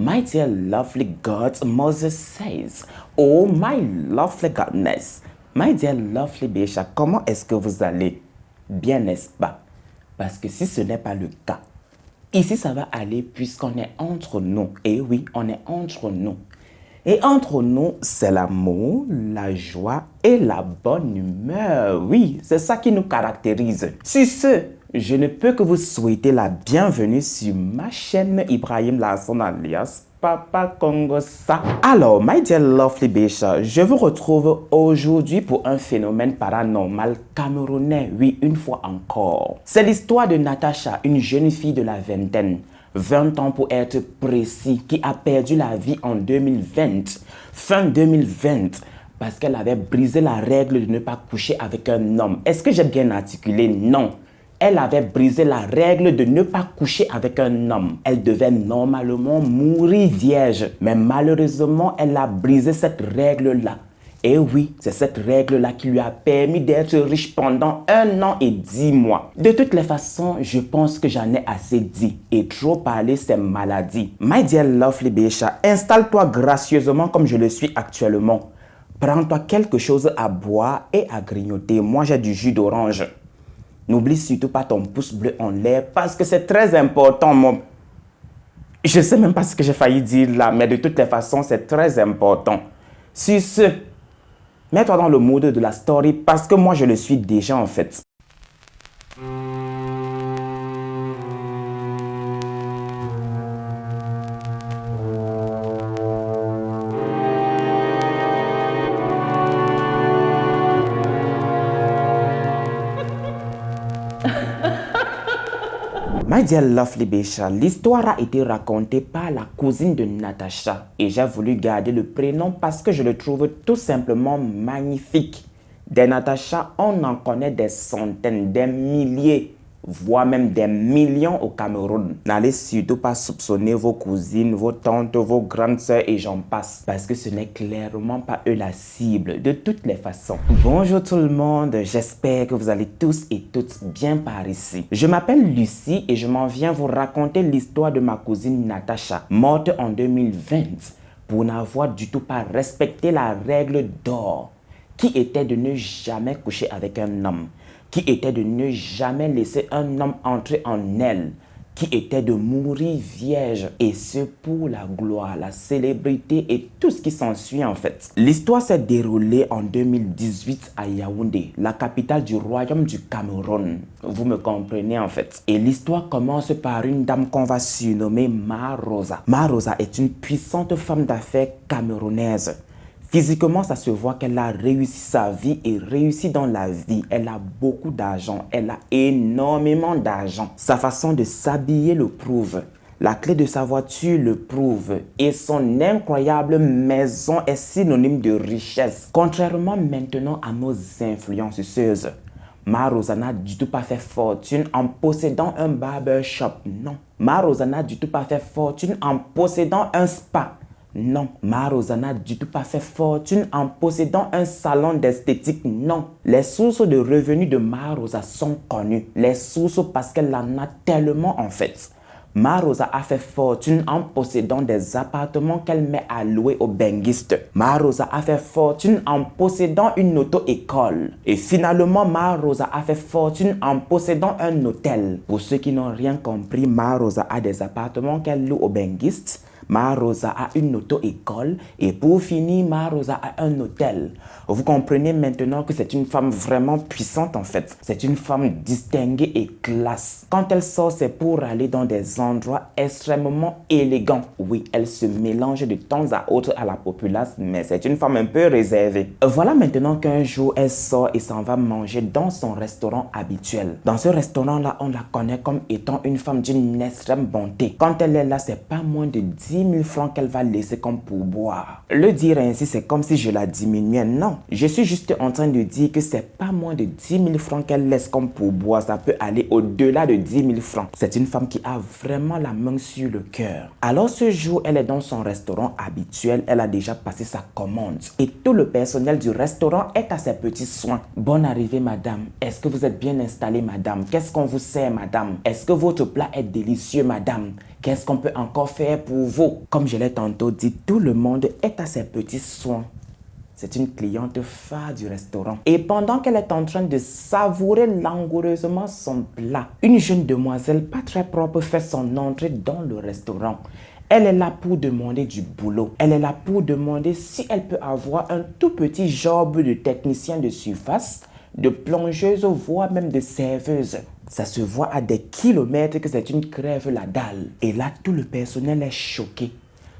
My dear lovely God, Moses says, oh my lovely godness, my dear lovely Bécha, comment est-ce que vous allez? Bien, n'est-ce pas? Parce que si ce n'est pas le cas, ici ça va aller puisqu'on est entre nous. Et oui, on est entre nous. Et entre nous, c'est l'amour, la joie et la bonne humeur. Oui, c'est ça qui nous caractérise. Sur ce, je ne peux que vous souhaiter la bienvenue sur ma chaîne Ibrahim Larsson alias Papa Congossa. Alors, my dear lovely Bécha, je vous retrouve aujourd'hui pour un phénomène paranormal camerounais, oui, une fois encore. C'est l'histoire de Natacha, une jeune fille de la vingtaine. 20 ans pour être précis, qui a perdu la vie en 2020, fin 2020, parce qu'elle avait brisé la règle de ne pas coucher avec un homme. Est-ce que j'ai bien articulé? Non. Elle avait brisé la règle de ne pas coucher avec un homme. Elle devait normalement mourir vierge, mais malheureusement, elle a brisé cette règle-là. Et oui, c'est cette règle-là qui lui a permis d'être riche pendant 1 an et 10 mois. De toutes les façons, je pense que j'en ai assez dit. Et trop parler, c'est maladie. My dear lovely Bécha, installe-toi gracieusement comme je le suis actuellement. Prends-toi quelque chose à boire et à grignoter. Moi, j'ai du jus d'orange. N'oublie surtout pas ton pouce bleu en l'air parce que c'est très important, mon... Je sais même pas ce que j'ai failli dire là, mais de toutes les façons, c'est très important. Sur ce, mets-toi dans le mood de la story parce que moi, je le suis déjà en fait. My dear lovely Bécha, l'histoire a été racontée par la cousine de Natacha et j'ai voulu garder le prénom parce que je le trouve tout simplement magnifique. Des Natacha, on en connaît des centaines, des milliers, voire même des millions au Cameroun. N'allez surtout pas soupçonner vos cousines, vos tantes, vos grandes sœurs et j'en passe. Parce que ce n'est clairement pas eux la cible, de toutes les façons. Bonjour tout le monde, j'espère que vous allez tous et toutes bien par ici. Je m'appelle Lucie et je m'en viens vous raconter l'histoire de ma cousine Natacha, morte en 2020, pour n'avoir du tout pas respecté la règle d'or, qui était de ne jamais coucher avec un homme, qui était de ne jamais laisser un homme entrer en elle, qui était de mourir vierge, et ce pour la gloire, la célébrité et tout ce qui s'ensuit en fait. L'histoire s'est déroulée en 2018 à Yaoundé, la capitale du royaume du Cameroun. Vous me comprenez en fait. Et l'histoire commence par une dame qu'on va surnommer Ma Rosa. Ma Rosa est une puissante femme d'affaires camerounaise. Physiquement, ça se voit qu'elle a réussi sa vie et réussi dans la vie. Elle a beaucoup d'argent. Elle a énormément d'argent. Sa façon de s'habiller le prouve. La clé de sa voiture le prouve. Et son incroyable maison est synonyme de richesse. Contrairement maintenant à nos influenceuses. Ma Rosa n'a du tout pas fait fortune en possédant un barbershop. Non. Ma Rosa n'a du tout pas fait fortune en possédant un spa. Non, Ma Rosa n'a du tout pas fait fortune en possédant un salon d'esthétique. Non, les sources de revenus de Ma Rosa sont connues. Les sources parce qu'elle en a tellement en fait. Ma Rosa a fait fortune en possédant des appartements qu'elle met à louer aux benguistes. Ma Rosa a fait fortune en possédant une auto-école. Et finalement, Ma Rosa a fait fortune en possédant un hôtel. Pour ceux qui n'ont rien compris, Ma Rosa a des appartements qu'elle loue aux benguistes. Ma Rosa a une auto-école et pour finir, Ma Rosa a un hôtel. Vous comprenez maintenant que c'est une femme vraiment puissante en fait. C'est une femme distinguée et classe. Quand elle sort, c'est pour aller dans des endroits extrêmement élégants. Oui, elle se mélange de temps à autre à la populace, mais c'est une femme un peu réservée. Voilà maintenant qu'un jour, elle sort et s'en va manger dans son restaurant habituel. Dans ce restaurant-là, on la connaît comme étant une femme d'une extrême bonté. Quand elle est là, c'est pas moins de 10 000 francs qu'elle va laisser comme pourboire. Le dire ainsi, c'est comme si je la diminuais. Non, je suis juste en train de dire que c'est pas moins de 10 000 francs qu'elle laisse comme pourboire. Ça peut aller au-delà de 10 000 francs. C'est une femme qui a vraiment la main sur le cœur. Alors ce jour, elle est dans son restaurant habituel. Elle a déjà passé sa commande. Et tout le personnel du restaurant est à ses petits soins. Bonne arrivée, madame. Est-ce que vous êtes bien installée, madame? Qu'est-ce qu'on vous sert, madame? Est-ce que votre plat est délicieux, madame? Qu'est-ce qu'on peut encore faire pour vous? Comme je l'ai tantôt dit, tout le monde est à ses petits soins. C'est une cliente phare du restaurant. Et pendant qu'elle est en train de savourer langoureusement son plat, une jeune demoiselle pas très propre fait son entrée dans le restaurant. Elle est là pour demander du boulot. Elle est là pour demander si elle peut avoir un tout petit job de technicien de surface, de plongeuse, voire même de serveuse. Ça se voit à des kilomètres que c'est une crève la dalle. Et là, tout le personnel est choqué.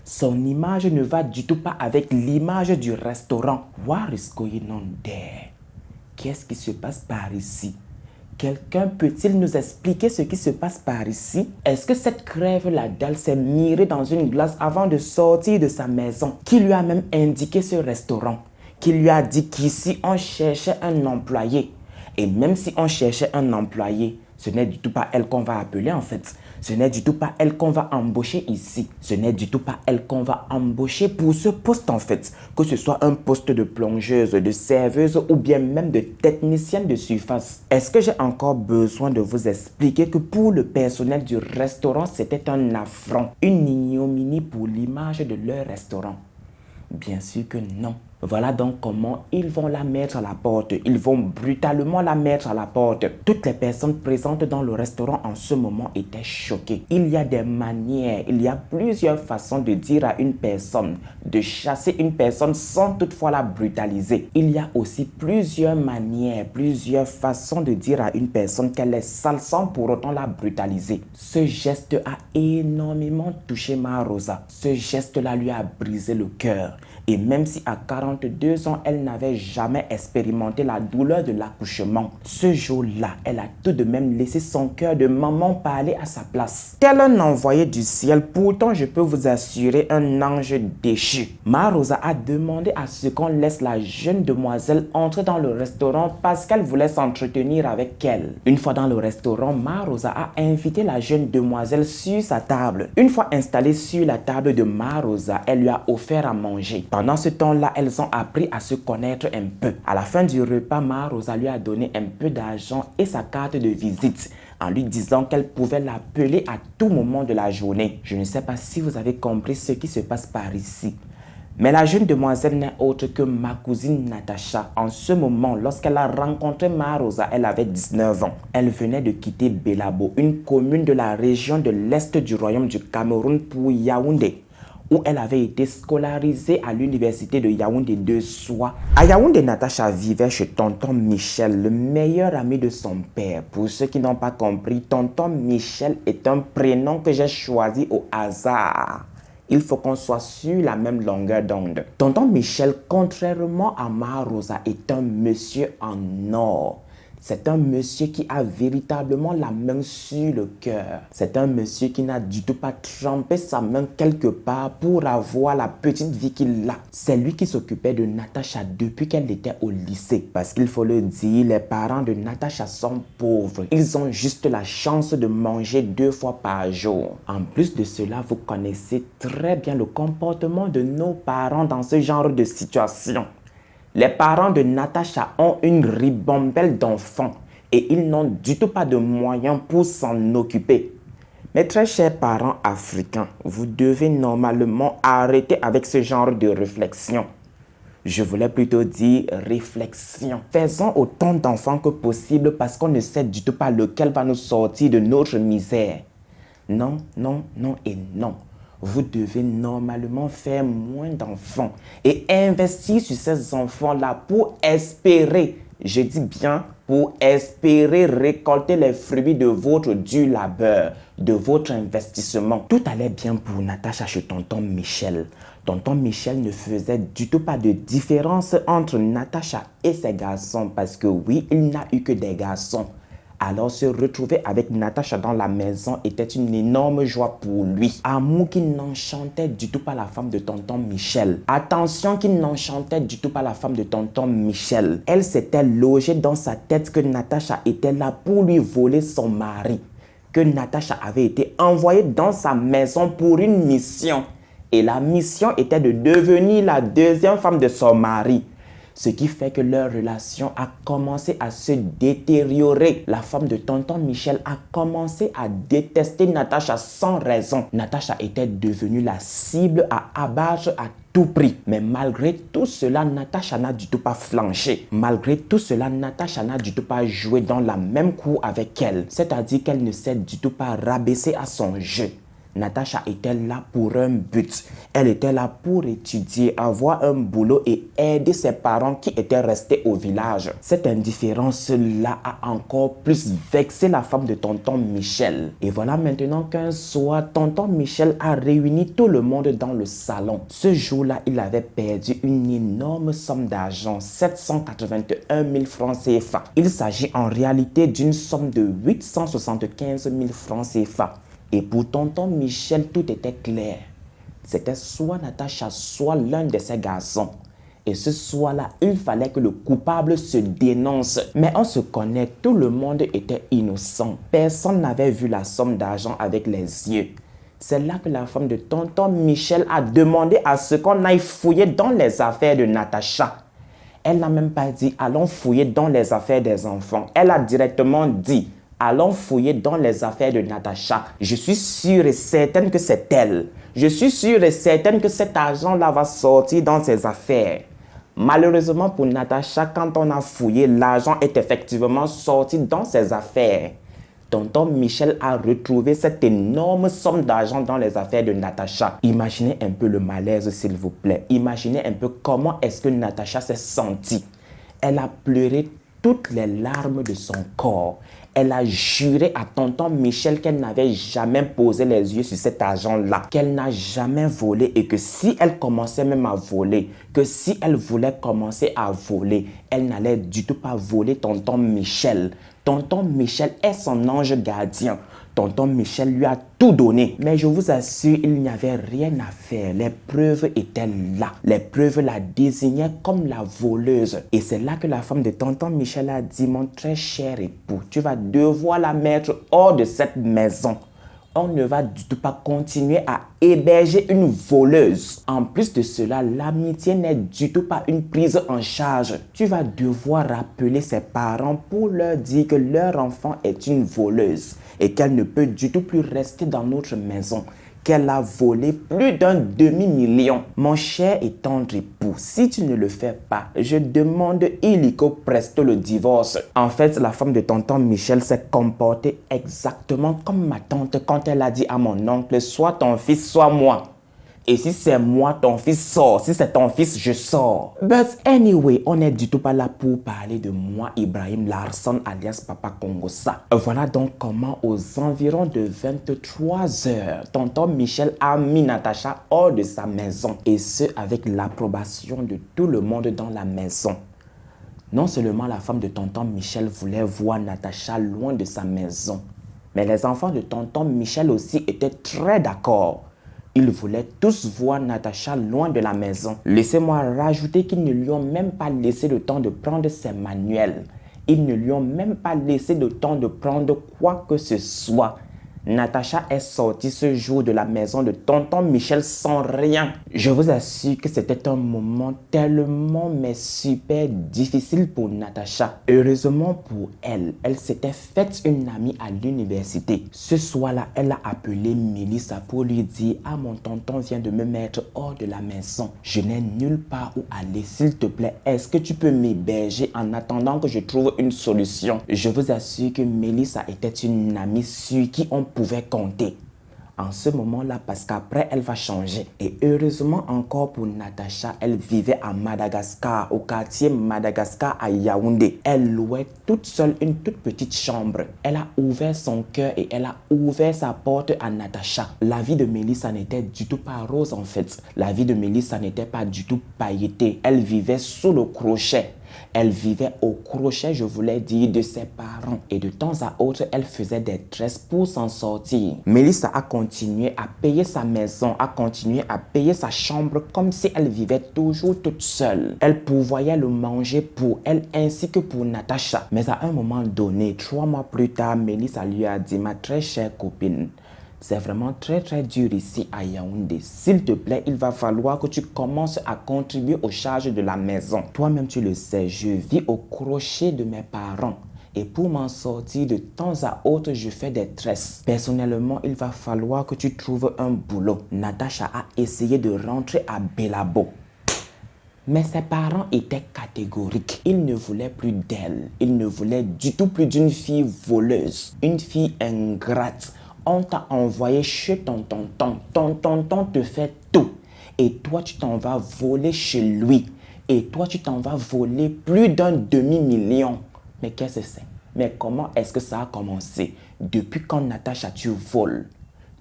Son image ne va du tout pas avec l'image du restaurant. What is going on there? Qu'est-ce qui se passe par ici? Quelqu'un peut-il nous expliquer ce qui se passe par ici? Est-ce que cette crève la dalle s'est mirée dans une glace avant de sortir de sa maison? Qui lui a même indiqué ce restaurant? Qui lui a dit qu'ici on cherchait un employé? Et même si on cherchait un employé, ce n'est du tout pas elle qu'on va appeler en fait. Ce n'est du tout pas elle qu'on va embaucher ici. Ce n'est du tout pas elle qu'on va embaucher pour ce poste en fait. Que ce soit un poste de plongeuse, de serveuse ou bien même de technicienne de surface. Est-ce que j'ai encore besoin de vous expliquer que pour le personnel du restaurant, c'était un affront, une ignominie pour l'image de leur restaurant? Bien sûr que non. Voilà donc comment ils vont la mettre à la porte. Ils vont brutalement la mettre à la porte. Toutes les personnes présentes dans le restaurant en ce moment étaient choquées. Il y a des manières, il y a plusieurs façons de dire à une personne, de chasser une personne sans toutefois la brutaliser. Il y a aussi plusieurs manières, plusieurs façons de dire à une personne qu'elle est sale sans pour autant la brutaliser. Ce geste a énormément touché Marosa. Ce geste-là lui a brisé le cœur. Et même si à 42 ans, elle n'avait jamais expérimenté la douleur de l'accouchement, ce jour-là, elle a tout de même laissé son cœur de maman parler à sa place. Tel un envoyé du ciel, pourtant je peux vous assurer un ange déchu. Marosa a demandé à ce qu'on laisse la jeune demoiselle entrer dans le restaurant parce qu'elle voulait s'entretenir avec elle. Une fois dans le restaurant, Marosa a invité la jeune demoiselle sur sa table. Une fois installée sur la table de Marosa, elle lui a offert à manger. Pendant ce temps-là, elles ont appris à se connaître un peu. À la fin du repas, Marosa lui a donné un peu d'argent et sa carte de visite en lui disant qu'elle pouvait l'appeler à tout moment de la journée. Je ne sais pas si vous avez compris ce qui se passe par ici. Mais la jeune demoiselle n'est autre que ma cousine Natacha. En ce moment, lorsqu'elle a rencontré Marosa, elle avait 19 ans. Elle venait de quitter Belabo, une commune de la région de l'Est du royaume du Cameroun pour Yaoundé, où elle avait été scolarisée à l'université de Yaoundé de Soie. À Yaoundé, Natacha vivait chez tonton Michel, le meilleur ami de son père. Pour ceux qui n'ont pas compris, tonton Michel est un prénom que j'ai choisi au hasard. Il faut qu'on soit sur la même longueur d'onde. Tonton Michel, contrairement à Marosa, est un monsieur en or. C'est un monsieur qui a véritablement la main sur le cœur. C'est un monsieur qui n'a du tout pas trempé sa main quelque part pour avoir la petite vie qu'il a. C'est lui qui s'occupait de Natacha depuis qu'elle était au lycée. Parce qu'il faut le dire, les parents de Natacha sont pauvres. Ils ont juste la chance de manger 2 fois par jour. En plus de cela, vous connaissez très bien le comportement de nos parents dans ce genre de situation. Les parents de Natacha ont une ribambelle d'enfants et ils n'ont du tout pas de moyens pour s'en occuper. Mes très chers parents africains, vous devez normalement arrêter avec ce genre de réflexion. Je voulais plutôt dire réflexion. Faisons autant d'enfants que possible parce qu'on ne sait du tout pas lequel va nous sortir de notre misère. Non, non, non et non. Vous devez normalement faire moins d'enfants et investir sur ces enfants-là pour espérer, je dis bien pour espérer récolter les fruits de votre dur labeur, de votre investissement. Tout allait bien pour Natacha chez tonton Michel. Tonton Michel ne faisait du tout pas de différence entre Natacha et ses garçons parce que oui, il n'a eu que des garçons. Alors se retrouver avec Natacha dans la maison était une énorme joie pour lui. Amour qui n'enchantait du tout pas la femme de tonton Michel. Attention qui n'enchantait du tout pas la femme de tonton Michel. Elle s'était logée dans sa tête que Natacha était là pour lui voler son mari. Que Natacha avait été envoyée dans sa maison pour une mission. Et la mission était de devenir la deuxième femme de son mari. Ce qui fait que leur relation a commencé à se détériorer. La femme de tonton Michel a commencé à détester Natacha sans raison. Natacha était devenue la cible à abattre à tout prix. Mais malgré tout cela, Natacha n'a du tout pas flanché. Malgré tout cela, Natacha n'a du tout pas joué dans la même cour avec elle. C'est-à-dire qu'elle ne s'est du tout pas rabaissée à son jeu. Natacha était là pour un but. Elle était là pour étudier, avoir un boulot et aider ses parents qui étaient restés au village. Cette indifférence-là a encore plus vexé la femme de tonton Michel. Et voilà maintenant qu'un soir, tonton Michel a réuni tout le monde dans le salon. Ce jour-là, il avait perdu une énorme somme d'argent, 781 000 francs CFA. Il s'agit en réalité d'une somme de 875 000 francs CFA. Et pour tonton Michel, tout était clair. C'était soit Natacha, soit l'un de ses garçons. Et ce soir-là, il fallait que le coupable se dénonce. Mais on se connaît, tout le monde était innocent. Personne n'avait vu la somme d'argent avec les yeux. C'est là que la femme de tonton Michel a demandé à ce qu'on aille fouiller dans les affaires de Natacha. Elle n'a même pas dit « allons fouiller dans les affaires des enfants ». Elle a directement dit « allons fouiller dans les affaires de Natacha. Je suis sûre et certaine que c'est elle. Je suis sûre et certaine que cet argent-là va sortir dans ses affaires. » Malheureusement pour Natacha, quand on a fouillé, l'argent est effectivement sorti dans ses affaires. Tonton Michel a retrouvé cette énorme somme d'argent dans les affaires de Natacha. Imaginez un peu le malaise, s'il vous plaît. Imaginez un peu comment est-ce que Natacha s'est sentie. Elle a pleuré toutes les larmes de son corps. Elle a juré à tonton Michel qu'elle n'avait jamais posé les yeux sur cet argent-là, qu'elle n'a jamais volé et que si elle commençait même à voler, que si elle voulait commencer à voler, elle n'allait du tout pas voler tonton Michel. Tonton Michel est son ange gardien. Tonton Michel lui a tout donné. Mais je vous assure, il n'y avait rien à faire. Les preuves étaient là. Les preuves la désignaient comme la voleuse. Et c'est là que la femme de tonton Michel a dit « Mon très cher époux, tu vas devoir la mettre hors de cette maison. On ne va du tout pas continuer à héberger une voleuse. En plus de cela, l'amitié n'est du tout pas une prise en charge. Tu vas devoir rappeler ses parents pour leur dire que leur enfant est une voleuse et qu'elle ne peut du tout plus rester dans notre maison, qu'elle a volé plus d'un demi-million. Mon cher et tendre époux, si tu ne le fais pas, je demande illico presto le divorce. » En fait, la femme de tonton Michel s'est comportée exactement comme ma tante quand elle a dit à mon oncle « Soit ton fils, soit moi. » Et si c'est moi, ton fils sort. Si c'est ton fils, je sors. But anyway, on n'est du tout pas là pour parler de moi, Ibrahim Larson, alias Papa Congossa. Voilà donc comment, aux environs de 23 heures, tonton Michel a mis Natacha hors de sa maison. Et ce, avec l'approbation de tout le monde dans la maison. Non seulement la femme de tonton Michel voulait voir Natacha loin de sa maison, mais les enfants de tonton Michel aussi étaient très d'accord. Ils voulaient tous voir Natacha loin de la maison. Laissez-moi rajouter qu'ils ne lui ont même pas laissé le temps de prendre ses manuels. Ils ne lui ont même pas laissé le temps de prendre quoi que ce soit. Natacha est sortie ce jour de la maison de tonton Michel sans rien. Je vous assure que c'était un moment tellement mais super difficile pour Natacha. Heureusement pour elle, elle s'était faite une amie à l'université. Ce soir-là, elle a appelé Mélissa pour lui dire « Ah, mon tonton vient de me mettre hors de la maison. Je n'ai nulle part où aller. S'il te plaît, est-ce que tu peux m'héberger en attendant que je trouve une solution ?» Je vous assure que Mélissa était une amie sur qui on pouvait compter. En ce moment-là, parce qu'après, elle va changer. Et heureusement encore pour Natacha, elle vivait à Madagascar, au quartier Madagascar à Yaoundé. Elle louait toute seule une toute petite chambre. Elle a ouvert son cœur et elle a ouvert sa porte à Natacha. La vie de Mélissa n'était du tout pas rose en fait. La vie de Mélissa n'était pas du tout pailletée. Elle vivait sous le crochet. Elle vivait au crochet, je voulais dire, de ses parents. Et de temps à autre, elle faisait des tresses pour s'en sortir. Mélissa a continué à payer sa maison, a continué à payer sa chambre comme si elle vivait toujours toute seule. Elle pourvoyait le manger pour elle ainsi que pour Natacha. Mais à un moment donné, 3 mois plus tard, Mélissa lui a dit « Ma très chère copine, C'est vraiment très dur ici à Yaoundé. S'il te plaît, il va falloir que tu commences à contribuer aux charges de la maison. Toi-même, tu le sais, je vis au crochet de mes parents. Et pour m'en sortir de temps à autre, je fais des tresses. Personnellement, il va falloir que tu trouves un boulot. Natacha a essayé de rentrer à Bélabo. Mais ses parents étaient catégoriques. Ils ne voulaient plus d'elle. Ils ne voulaient du tout plus d'une fille voleuse, une fille ingrate. On t'a envoyé chez ton tonton. Ton tonton te fait tout. Et toi, tu t'en vas voler chez lui. Et toi, tu t'en vas voler plus d'un demi-million. Mais qu'est-ce que c'est? Mais comment est-ce que ça a commencé? Depuis quand, Natacha, tu voles?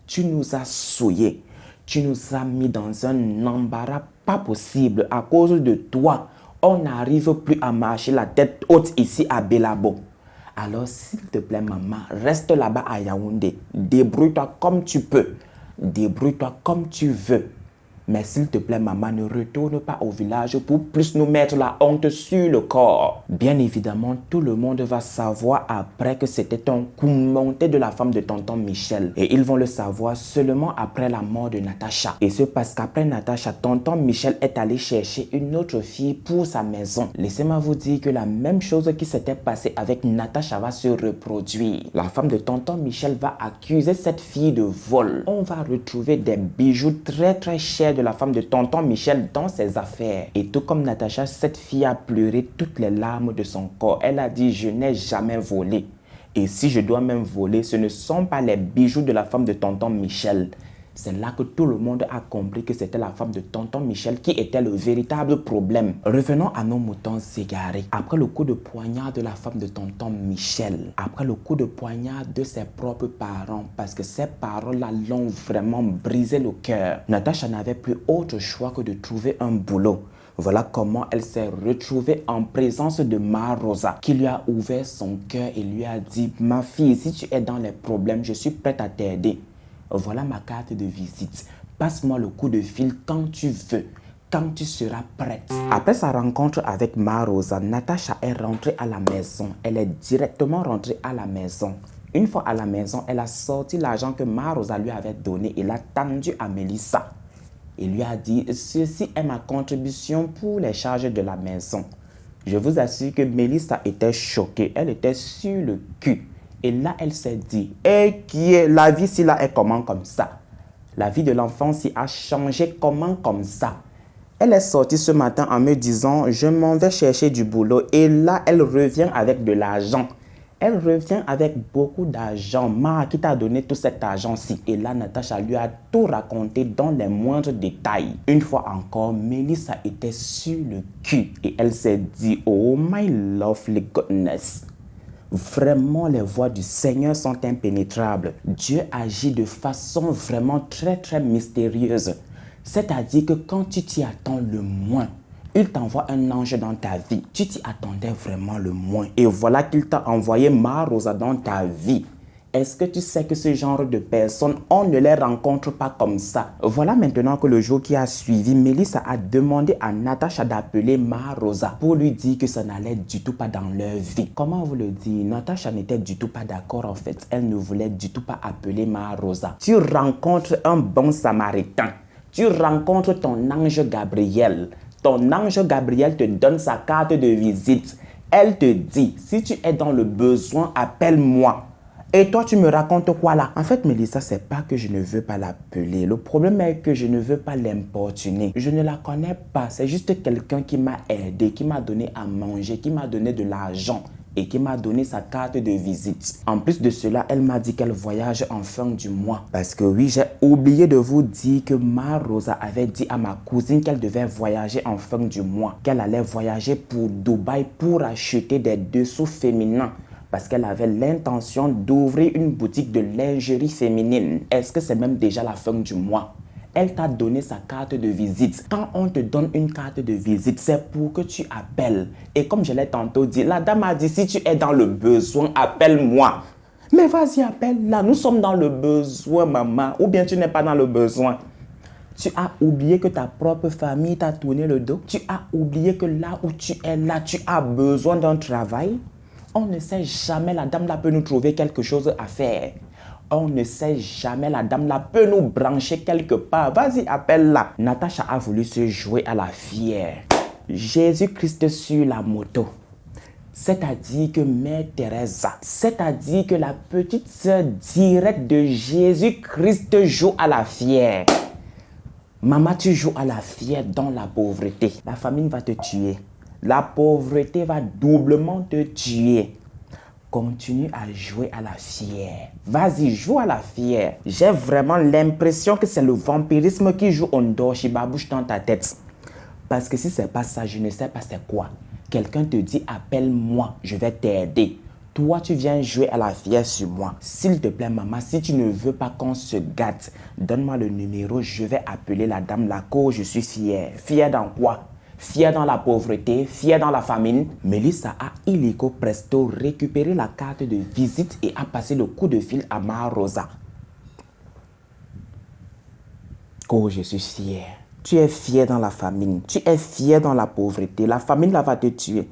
Tu nous as souillés. Tu nous as mis dans un embarras pas possible. À cause de toi, on n'arrive plus à marcher la tête haute ici à Bélabo. Alors, s'il te plaît, maman, reste là-bas à Yaoundé. Débrouille-toi comme tu peux. Débrouille-toi comme tu veux. Mais s'il te plaît, maman, ne retourne pas au village pour plus nous mettre la honte sur le corps. Bien évidemment, tout le monde va savoir après que c'était un coup monté de la femme de tonton Michel. Et ils vont le savoir seulement après la mort de Natacha. Et c'est parce qu'après Natacha, tonton Michel est allé chercher une autre fille pour sa maison. Laissez-moi vous dire que la même chose qui s'était passée avec Natacha va se reproduire. La femme de tonton Michel va accuser cette fille de vol. On va retrouver des bijoux très chers de la femme de tonton Michel dans ses affaires. Et tout comme Natacha, cette fille a pleuré toutes les larmes de son corps. Elle a dit: je n'ai jamais volé. Et si je dois même voler, ce ne sont pas les bijoux de la femme de tonton Michel. C'est là que tout le monde a compris que c'était la femme de tonton Michel qui était le véritable problème. Revenons à nos moutons égarés. Après le coup de poignard de la femme de tonton Michel, après le coup de poignard de ses propres parents, parce que ses parents-là l'ont vraiment brisé le cœur, Natacha n'avait plus autre choix que de trouver un boulot. Voilà comment elle s'est retrouvée en présence de Ma Rosa, qui lui a ouvert son cœur et lui a dit: ma fille, si tu es dans les problèmes, je suis prête à t'aider. Voilà ma carte de visite. Passe-moi le coup de fil quand tu veux, quand tu seras prête. Après sa rencontre avec Ma Rosa, Natacha est rentrée à la maison. Elle est directement rentrée à la maison. Une fois à la maison, elle a sorti l'argent que Ma Rosa lui avait donné et l'a tendu à Mélissa. Il lui a dit: ceci est ma contribution pour les charges de la maison. Je vous assure que Mélissa était choquée. Elle était sur le cul. Et là, elle s'est dit: la vie si là est comment comme ça? La vie de l'enfant si a changé comment comme ça? Elle est sortie ce matin en me disant: je m'en vais chercher du boulot. Et là, elle revient avec de l'argent. Elle revient avec beaucoup d'argent. Ma, qui t'a donné tout cet argent-ci? Et là, Natacha lui a tout raconté dans les moindres détails. Une fois encore, Mélissa était sur le cul. Et elle s'est dit: oh my lovely goodness. Vraiment, les voies du Seigneur sont impénétrables. Dieu agit de façon vraiment très mystérieuse. C'est-à-dire que quand tu t'y attends le moins, il t'envoie un ange dans ta vie. Tu t'y attendais vraiment le moins. Et voilà qu'il t'a envoyé Ma Rosa dans ta vie. Est-ce que tu sais que ce genre de personnes, on ne les rencontre pas comme ça? Voilà maintenant que le jour qui a suivi, Mélissa a demandé à Natacha d'appeler Ma Rosa pour lui dire que ça n'allait du tout pas dans leur vie. Comment vous le dire? Natacha n'était du tout pas d'accord en fait. Elle ne voulait du tout pas appeler Ma Rosa. Tu rencontres un bon samaritain. Tu rencontres ton ange Gabriel. Ton ange Gabriel te donne sa carte de visite. Elle te dit: si tu es dans le besoin, appelle-moi. Et toi, tu me racontes quoi là? En fait, Mélissa, c'est pas que je ne veux pas l'appeler. Le problème est que je ne veux pas l'importuner. Je ne la connais pas. C'est juste quelqu'un qui m'a aidé, qui m'a donné à manger, qui m'a donné de l'argent et qui m'a donné sa carte de visite. En plus de cela, elle m'a dit qu'elle voyage en fin du mois. Parce que oui, j'ai oublié de vous dire que Ma Rosa avait dit à ma cousine qu'elle devait voyager en fin du mois. Qu'elle allait voyager pour Dubaï pour acheter des dessous féminins. Parce qu'elle avait l'intention d'ouvrir une boutique de lingerie féminine. Est-ce que c'est même déjà la fin du mois? Elle t'a donné sa carte de visite. Quand on te donne une carte de visite, c'est pour que tu appelles. Et comme je l'ai tantôt dit, la dame a dit: si tu es dans le besoin, appelle-moi. Mais vas-y, appelle là. Nous sommes dans le besoin, maman. Ou bien tu n'es pas dans le besoin. Tu as oublié que ta propre famille t'a tourné le dos. Tu as oublié que là où tu es là, tu as besoin d'un travail. On ne sait jamais, la dame là peut nous trouver quelque chose à faire. On ne sait jamais, la dame là peut nous brancher quelque part. Vas-y, appelle-la. Natacha a voulu se jouer à la fière. Jésus-Christ sur la moto. C'est-à-dire que Mère Teresa, c'est-à-dire que la petite sœur directe de Jésus-Christ joue à la fière. Maman, tu joues à la fière dans la pauvreté. La famine va te tuer. La pauvreté va doublement te tuer. Continue à jouer à la fière. Vas-y, joue à la fière. J'ai vraiment l'impression que c'est le vampirisme qui joue Ondoshi Babouche dans ta tête. Parce que si c'est pas ça, je ne sais pas c'est quoi. Quelqu'un te dit appelle-moi, je vais t'aider. Toi, tu viens jouer à la fière sur moi. S'il te plaît, maman, si tu ne veux pas qu'on se gâte, donne-moi le numéro, je vais appeler la dame Laco, je suis fière. Fière dans quoi? Fière dans la pauvreté, fière dans la famine. Melissa a illico presto récupéré la carte de visite et a passé le coup de fil à Marosa. Oh, je suis fière. Tu es fière dans la famine, tu es fière dans la pauvreté. La famine là va te tuer.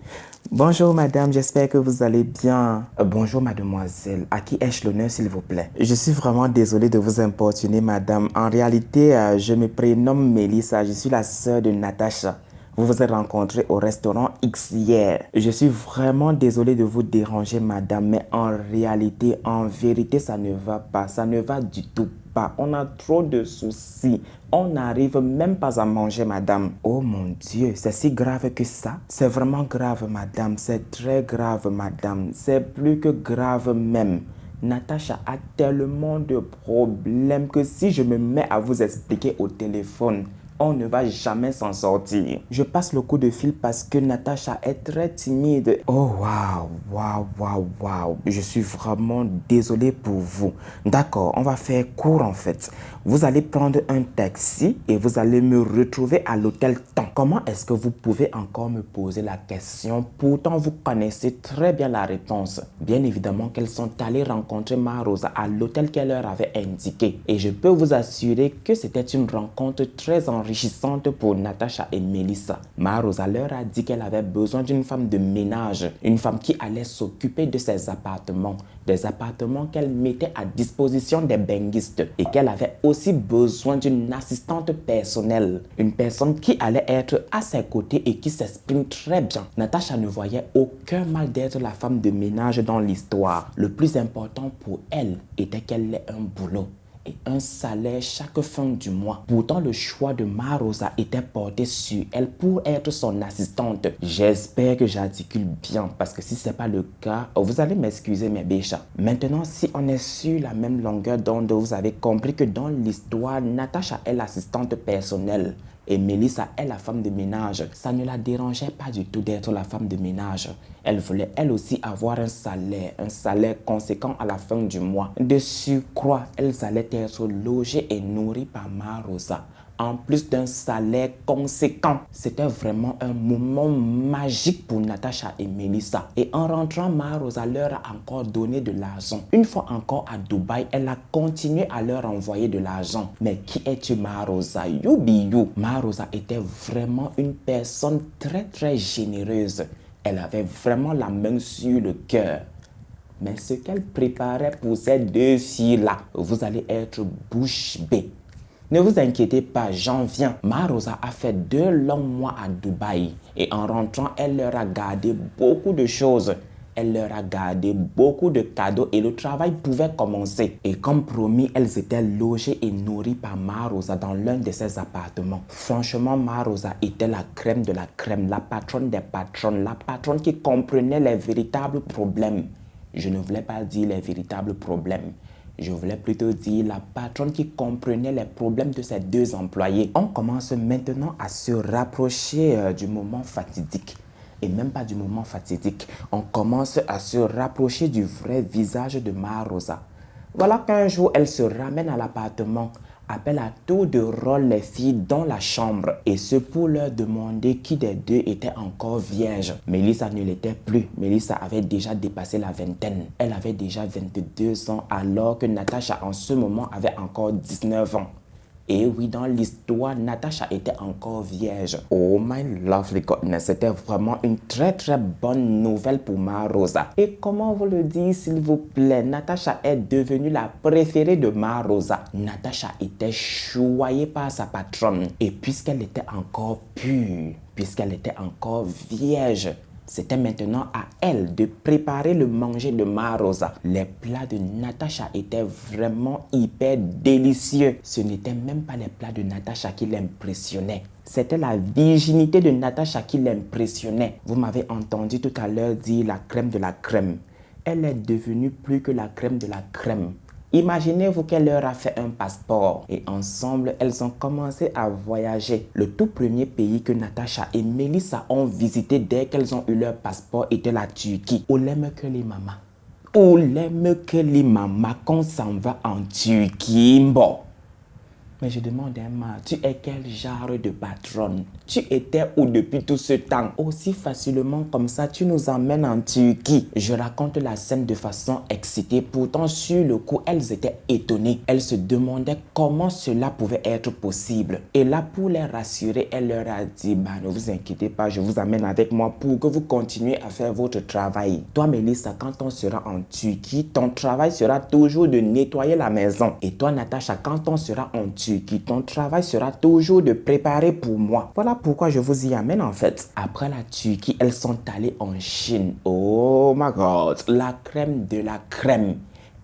Bonjour madame, j'espère que vous allez bien. Bonjour mademoiselle, à qui ai-je l'honneur s'il vous plaît? Je suis vraiment désolé de vous importuner madame. En réalité, je me prénomme Melissa, je suis la sœur de Natacha. Vous vous êtes rencontrés au restaurant X hier. Je suis vraiment désolé de vous déranger madame, mais en réalité, en vérité, ça ne va pas. Ça ne va du tout pas. On a trop de soucis. On n'arrive même pas à manger, madame. Oh mon Dieu, c'est si grave que ça? C'est vraiment grave, madame. C'est très grave, madame. C'est plus que grave même. Natacha a tellement de problèmes que si je me mets à vous expliquer au téléphone, on ne va jamais s'en sortir. Je passe le coup de fil parce que Natacha est très timide. Oh waouh. Je suis vraiment désolé pour vous. D'accord, on va faire court en fait. Vous allez prendre un taxi et vous allez me retrouver à l'hôtel Temps. Comment est-ce que vous pouvez encore me poser la question? Pourtant, vous connaissez très bien la réponse. Bien évidemment qu'elles sont allées rencontrer Marosa à l'hôtel qu'elle leur avait indiqué. Et je peux vous assurer que c'était une rencontre très enrichissante pour Natacha et Melissa. Marosa leur a dit qu'elle avait besoin d'une femme de ménage, une femme qui allait s'occuper de ses appartements, des appartements qu'elle mettait à disposition des benguistes et qu'elle avait aussi besoin d'une assistante personnelle, une personne qui allait être à ses côtés et qui s'exprime très bien. Natacha ne voyait aucun mal d'être la femme de ménage dans l'histoire. Le plus important pour elle était qu'elle ait un boulot et un salaire chaque fin du mois. Pourtant, le choix de Marosa était porté sur elle pour être son assistante. J'espère que j'articule bien parce que si ce n'est pas le cas, vous allez m'excuser mes béchats. Maintenant, si on est sur la même longueur d'onde, vous avez compris que dans l'histoire, Natacha est l'assistante personnelle et Melissa est la femme de ménage. Ça ne la dérangeait pas du tout d'être la femme de ménage. Elle voulait elle aussi avoir un salaire conséquent à la fin du mois. De surcroît, elles allaient être logées et nourries par Marosa. En plus d'un salaire conséquent. C'était vraiment un moment magique pour Natacha et Melissa. Et en rentrant, Marosa leur a encore donné de l'argent. Une fois encore à Dubaï, elle a continué à leur envoyer de l'argent. Mais qui es-tu, Marosa? You be you. Marosa était vraiment une personne très généreuse. Elle avait vraiment la main sur le cœur. Mais ce qu'elle préparait pour ces deux filles-là, vous allez être bouche bée. Ne vous inquiétez pas, j'en viens. Marosa a fait 2 longs mois à Dubaï. Et en rentrant, elle leur a gardé beaucoup de choses. Elle leur a gardé beaucoup de cadeaux et le travail pouvait commencer. Et comme promis, elles étaient logées et nourries par Marosa dans l'un de ses appartements. Franchement, Marosa était la crème de la crème, la patronne des patronnes, la patronne qui comprenait les véritables problèmes. Je ne voulais pas dire les véritables problèmes. Je voulais plutôt dire la patronne qui comprenait les problèmes de ses 2 employés. On commence maintenant à se rapprocher du moment fatidique. Et même pas du moment fatidique. On commence à se rapprocher du vrai visage de Marosa. Voilà qu'un jour, elle se ramène à l'appartement, appelle à tour de rôle les filles dans la chambre. Et ce pour leur demander qui des deux était encore vierge. Melissa ne l'était plus. Melissa avait déjà dépassé la vingtaine. Elle avait déjà 22 ans alors que Natacha en ce moment avait encore 19 ans. Et oui, dans l'histoire, Natacha était encore vierge. Oh my lovely goodness, c'était vraiment une très bonne nouvelle pour Marosa. Et comment vous le dire s'il vous plaît, Natacha est devenue la préférée de Marosa. Natacha était choyée par sa patronne. Et puisqu'elle était encore pure, puisqu'elle était encore vierge, c'était maintenant à elle de préparer le manger de Marosa. Les plats de Natacha étaient vraiment hyper délicieux. Ce n'étaient même pas les plats de Natacha qui l'impressionnaient. C'était la virginité de Natacha qui l'impressionnait. Vous m'avez entendu tout à l'heure dire la crème de la crème. Elle est devenue plus que la crème de la crème. Imaginez-vous qu'elle leur a fait un passeport et ensemble, elles ont commencé à voyager. Le tout premier pays que Natacha et Melissa ont visité dès qu'elles ont eu leur passeport était la Turquie. Oleme que les mamas. Oleme que les mamas qu'on s'en va en Turquie. Bon. Mais je demande Emma, tu es quel genre de patronne? Tu étais où depuis tout ce temps? Aussi facilement comme ça, tu nous emmènes en Turquie. Je raconte la scène de façon excitée. Pourtant, sur le coup, elles étaient étonnées. Elles se demandaient comment cela pouvait être possible. Et là, pour les rassurer, elle leur a dit, bah, ne vous inquiétez pas, je vous amène avec moi pour que vous continuez à faire votre travail. Toi, Melissa, quand on sera en Turquie, ton travail sera toujours de nettoyer la maison. Et toi, Natacha, quand on sera en Turquie, ton travail sera toujours de préparer pour moi. Voilà pourquoi je vous y amène en fait. Après la Turquie, elles sont allées en Chine. Oh my God, la crème de la crème.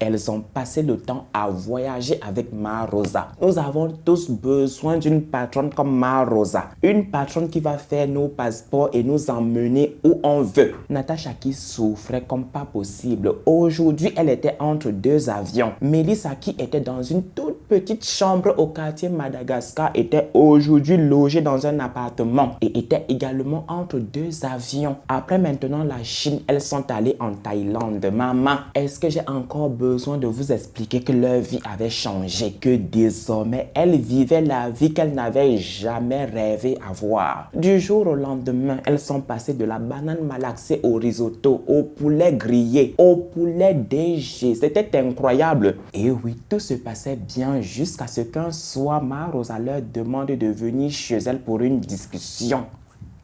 Elles ont passé le temps à voyager avec Marosa. Nous avons tous besoin d'une patronne comme Marosa. Une patronne qui va faire nos passeports et nous emmener où on veut. Natacha qui souffrait comme pas possible. Aujourd'hui, elle était entre deux avions. Melissa qui était dans une toute petite chambre au quartier Madagascar était aujourd'hui logée dans un appartement et était également entre deux avions. Après maintenant la Chine, elles sont allées en Thaïlande. Maman, est-ce que j'ai encore besoin de vous expliquer que leur vie avait changé, que désormais elles vivaient la vie qu'elles n'avaient jamais rêvé avoir. Du jour au lendemain, elles sont passées de la banane malaxée au risotto, au poulet grillé, au poulet DG. C'était incroyable. Et oui, tout se passait bien jusqu'à ce qu'un soir, Marosa leur demande de venir chez elle pour une discussion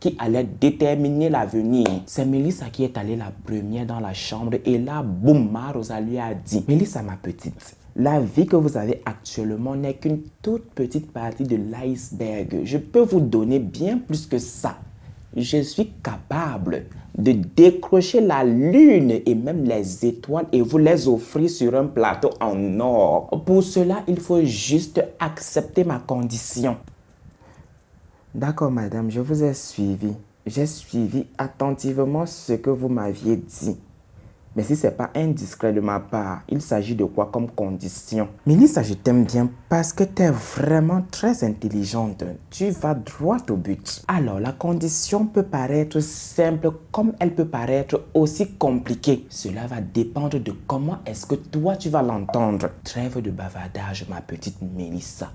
qui allait déterminer l'avenir. C'est Melissa qui est allée la première dans la chambre et là, boum, Marosa lui a dit, Melissa, ma petite, la vie que vous avez actuellement n'est qu'une toute petite partie de l'iceberg. Je peux vous donner bien plus que ça. Je suis capable de décrocher la lune et même les étoiles et vous les offrir sur un plateau en or. Pour cela, il faut juste accepter ma condition. D'accord, madame, je vous ai suivi. J'ai suivi attentivement ce que vous m'aviez dit. Mais si ce n'est pas indiscret de ma part, il s'agit de quoi comme condition? Melissa, je t'aime bien parce que tu es vraiment très intelligente. Tu vas droit au but. Alors, la condition peut paraître simple comme elle peut paraître aussi compliquée. Cela va dépendre de comment est-ce que toi tu vas l'entendre. Trêve de bavardage, ma petite Melissa.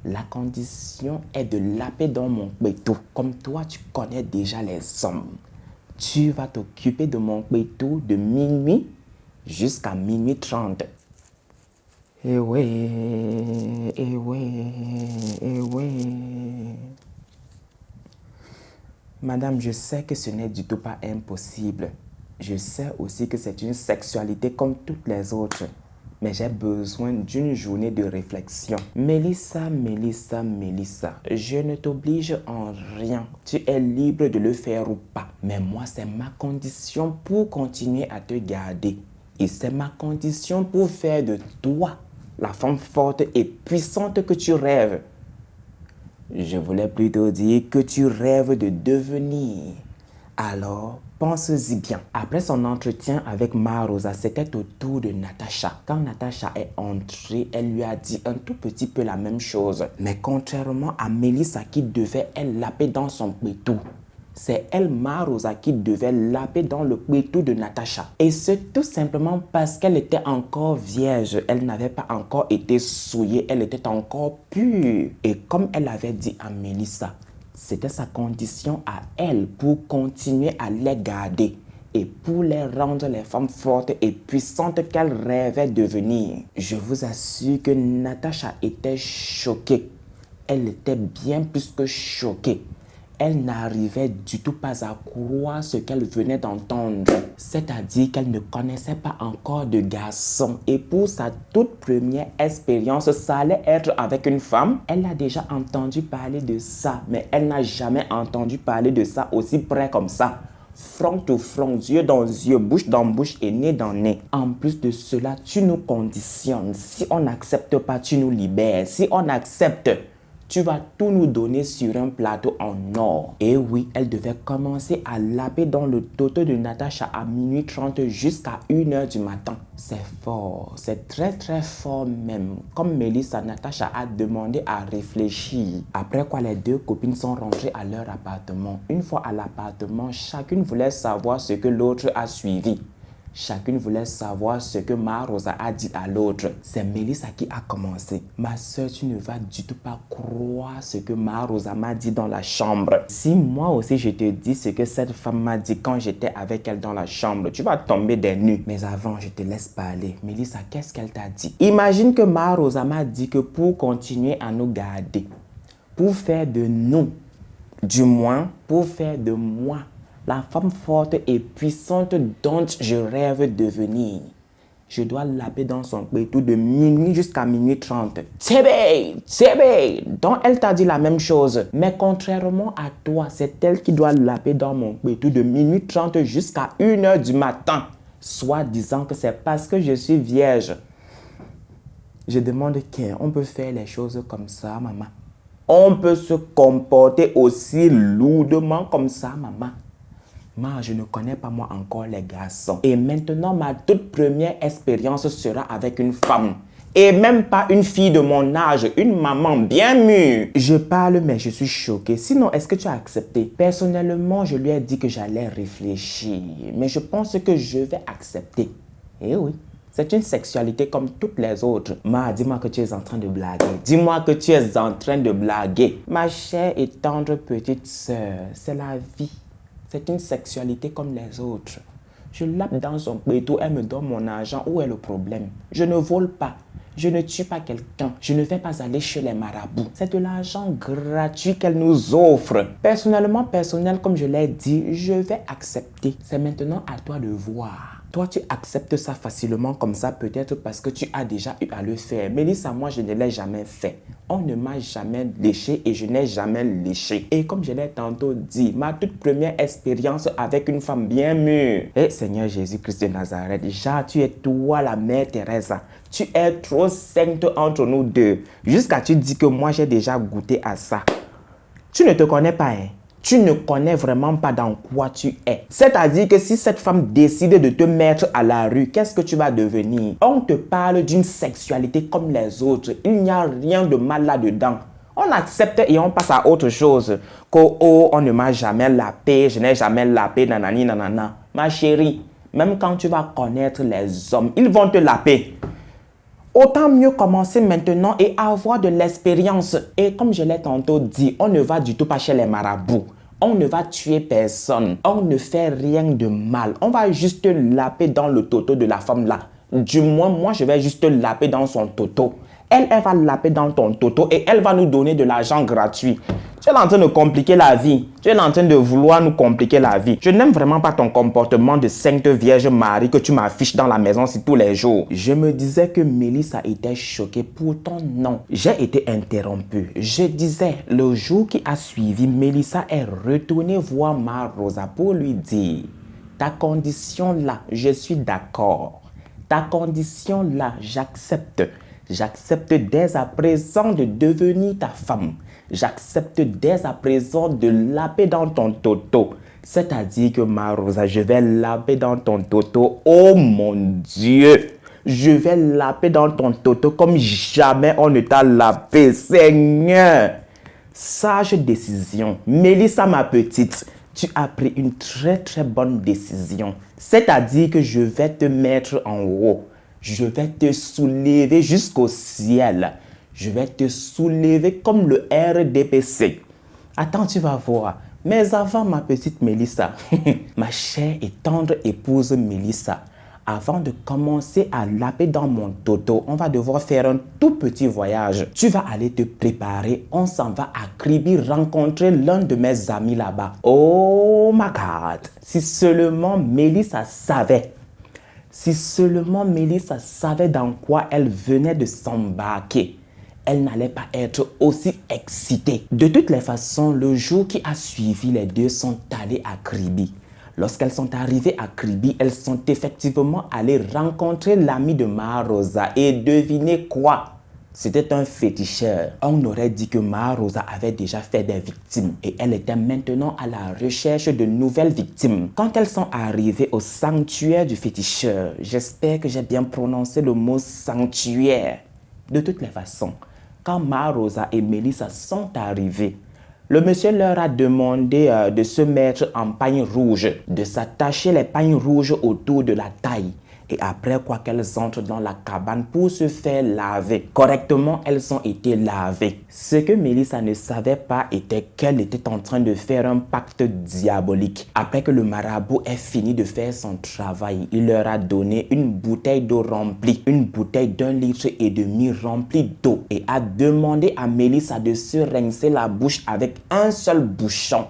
La condition est de laper dans mon béto. Comme toi, tu connais déjà les hommes. Tu vas t'occuper de mon béto de minuit jusqu'à minuit 30. Eh oui, eh oui, eh oui. Madame, je sais que ce n'est du tout pas impossible. Je sais aussi que c'est une sexualité comme toutes les autres. Mais j'ai besoin d'une journée de réflexion. Melissa, Melissa, Melissa, je ne t'oblige en rien. Tu es libre de le faire ou pas. Mais moi, c'est ma condition pour continuer à te garder. Et c'est ma condition pour faire de toi la femme forte et puissante que tu rêves. Je voulais plutôt dire que tu rêves de devenir. Alors, pense-y bien. Après son entretien avec Marosa, c'était au tour de Natacha. Quand Natacha est entrée, elle lui a dit un tout petit peu la même chose. Mais contrairement à Melissa qui devait elle laper dans son pétou, c'est elle, Marosa, qui devait laper dans le pétou de Natacha. Et c'est tout simplement parce qu'elle était encore vierge. Elle n'avait pas encore été souillée. Elle était encore pure. Et comme elle avait dit à Melissa, c'était sa condition à elle pour continuer à les garder et pour les rendre les femmes fortes et puissantes qu'elle rêvait devenir. Je vous assure que Natacha était choquée. Elle était bien plus que choquée. Elle n'arrivait du tout pas à croire ce qu'elle venait d'entendre. C'est-à-dire qu'elle ne connaissait pas encore de garçon. Et pour sa toute première expérience, ça allait être avec une femme. Elle a déjà entendu parler de ça, mais elle n'a jamais entendu parler de ça aussi près comme ça. Front to front, yeux dans yeux, bouche dans bouche et nez dans nez. En plus de cela, tu nous conditionnes. Si on n'accepte pas, tu nous libères. Si on accepte, tu vas tout nous donner sur un plateau en or. Et oui, elle devait commencer à laper dans le toto de Natacha à minuit 30 jusqu'à 1h du matin. C'est fort, c'est très très fort même. Comme Melissa, Natacha a demandé à réfléchir. Après quoi, les deux copines sont rentrées à leur appartement. Une fois à l'appartement, chacune voulait savoir ce que l'autre a suivi. Chacune voulait savoir ce que Marosa a dit à l'autre. C'est Melissa qui a commencé. Ma soeur, tu ne vas du tout pas croire ce que Marosa m'a dit dans la chambre. Si moi aussi je te dis ce que cette femme m'a dit quand j'étais avec elle dans la chambre, tu vas tomber des nues. Mais avant, je te laisse parler. Melissa, qu'est-ce qu'elle t'a dit? Imagine que Marosa m'a dit que pour continuer à nous garder, pour faire de nous, du moins pour faire de moi, la femme forte et puissante dont je rêve devenir, je dois laper dans son pétou de minuit jusqu'à minuit 30. Tébé, donc elle t'a dit la même chose. Mais contrairement à toi, c'est elle qui doit laper dans mon pétou de minuit 30 jusqu'à 1h du matin. Soit disant que c'est parce que je suis vierge. Je demande qu'on peut faire les choses comme ça, maman. On peut se comporter aussi lourdement comme ça, maman. Moi, je ne connais pas moi encore les garçons. Et maintenant, ma toute première expérience sera avec une femme. Et même pas une fille de mon âge, une maman bien mûre. Je parle, mais je suis choquée. Sinon, est-ce que tu as accepté? Personnellement, je lui ai dit que j'allais réfléchir. Mais je pense que je vais accepter. Eh oui. C'est une sexualité comme toutes les autres. Ma, dis-moi que tu es en train de blaguer. Dis-moi que tu es en train de blaguer. Ma chère et tendre petite sœur, c'est la vie. C'est une sexualité comme les autres. Je lappe dans son pétou, elle me donne mon argent. Où est le problème? Je ne vole pas. Je ne tue pas quelqu'un. Je ne vais pas aller chez les marabouts. C'est de l'argent gratuit qu'elle nous offre. Personnellement, comme je l'ai dit, je vais accepter. C'est maintenant à toi de voir. Toi, tu acceptes ça facilement comme ça, peut-être parce que tu as déjà eu à le faire. Mélissa, moi, je ne l'ai jamais fait. On ne m'a jamais léché et je n'ai jamais léché. Et comme je l'ai tantôt dit, ma toute première expérience avec une femme bien mûre. Eh, Seigneur Jésus-Christ de Nazareth, tu es toi la mère Teresa. Tu es trop sainte entre nous deux. Jusqu'à tu dis que moi, j'ai déjà goûté à ça. Tu ne te connais pas, hein? Tu ne connais vraiment pas dans quoi tu es. C'est-à-dire que si cette femme décide de te mettre à la rue, qu'est-ce que tu vas devenir? On te parle d'une sexualité comme les autres. Il n'y a rien de mal là-dedans. On accepte et on passe à autre chose. Que, oh, on ne m'a jamais lapé, je n'ai jamais lapé, nanani, nanana. Ma chérie, même quand tu vas connaître les hommes, ils vont te laper. Autant mieux commencer maintenant et avoir de l'expérience. Et comme je l'ai tantôt dit, on ne va du tout pas chez les marabouts. On ne va tuer personne. On ne fait rien de mal. On va juste laper dans le toto de la femme là. Du moins, moi, je vais juste laper dans son toto. Elle va laper dans ton toto et elle va nous donner de l'argent gratuit. Tu es en train de compliquer la vie. Tu es en train de vouloir nous compliquer la vie. Je n'aime vraiment pas ton comportement de Sainte Vierge Marie que tu m'affiches dans la maison tous les jours. Je me disais que Mélissa était choquée. Pourtant, non. J'ai été interrompue. Je disais, le jour qui a suivi, Mélissa est retournée voir Marosa pour lui dire, ta condition là, je suis d'accord. Ta condition là, j'accepte. J'accepte dès à présent de devenir ta femme. J'accepte dès à présent de laper dans ton toto. C'est-à-dire que Marosa, je vais laper dans ton toto. Oh mon Dieu! Je vais laper dans ton toto comme jamais on ne t'a lapé. Seigneur! Sage décision. Mélissa, ma petite, tu as pris une très très bonne décision. C'est-à-dire que je vais te mettre en haut. Je vais te soulever jusqu'au ciel. Je vais te soulever comme le RDPC. Attends, tu vas voir. Mais avant, ma petite Mélissa, ma chère et tendre épouse Mélissa, avant de commencer à laper dans mon toto, on va devoir faire un tout petit voyage. Tu vas aller te préparer, on s'en va à Kribi rencontrer l'un de mes amis là-bas. Oh my God! Si seulement Mélissa savait. Si seulement Mélissa savait dans quoi elle venait de s'embarquer, elle n'allait pas être aussi excitée. De toutes les façons, le jour qui a suivi, les deux sont allés à Kribi. Lorsqu'elles sont arrivées à Kribi, elles sont effectivement allées rencontrer l'ami de Marosa. Et devinez quoi? C'était un féticheur. On aurait dit que Marosa avait déjà fait des victimes et elle était maintenant à la recherche de nouvelles victimes. Quand elles sont arrivées au sanctuaire du féticheur, j'espère que j'ai bien prononcé le mot sanctuaire. De toutes les façons, quand Marosa et Mélissa sont arrivées, le monsieur leur a demandé de se mettre en pagne rouge, de s'attacher les pagnes rouges autour de la taille. Et après quoi qu'elles entrent dans la cabane pour se faire laver. Correctement, elles ont été lavées. Ce que Mélissa ne savait pas était qu'elle était en train de faire un pacte diabolique. Après que le marabout ait fini de faire son travail, il leur a donné une bouteille d'eau remplie, une bouteille d'1,5 litre remplie d'eau et a demandé à Mélissa de se rincer la bouche avec un seul bouchon.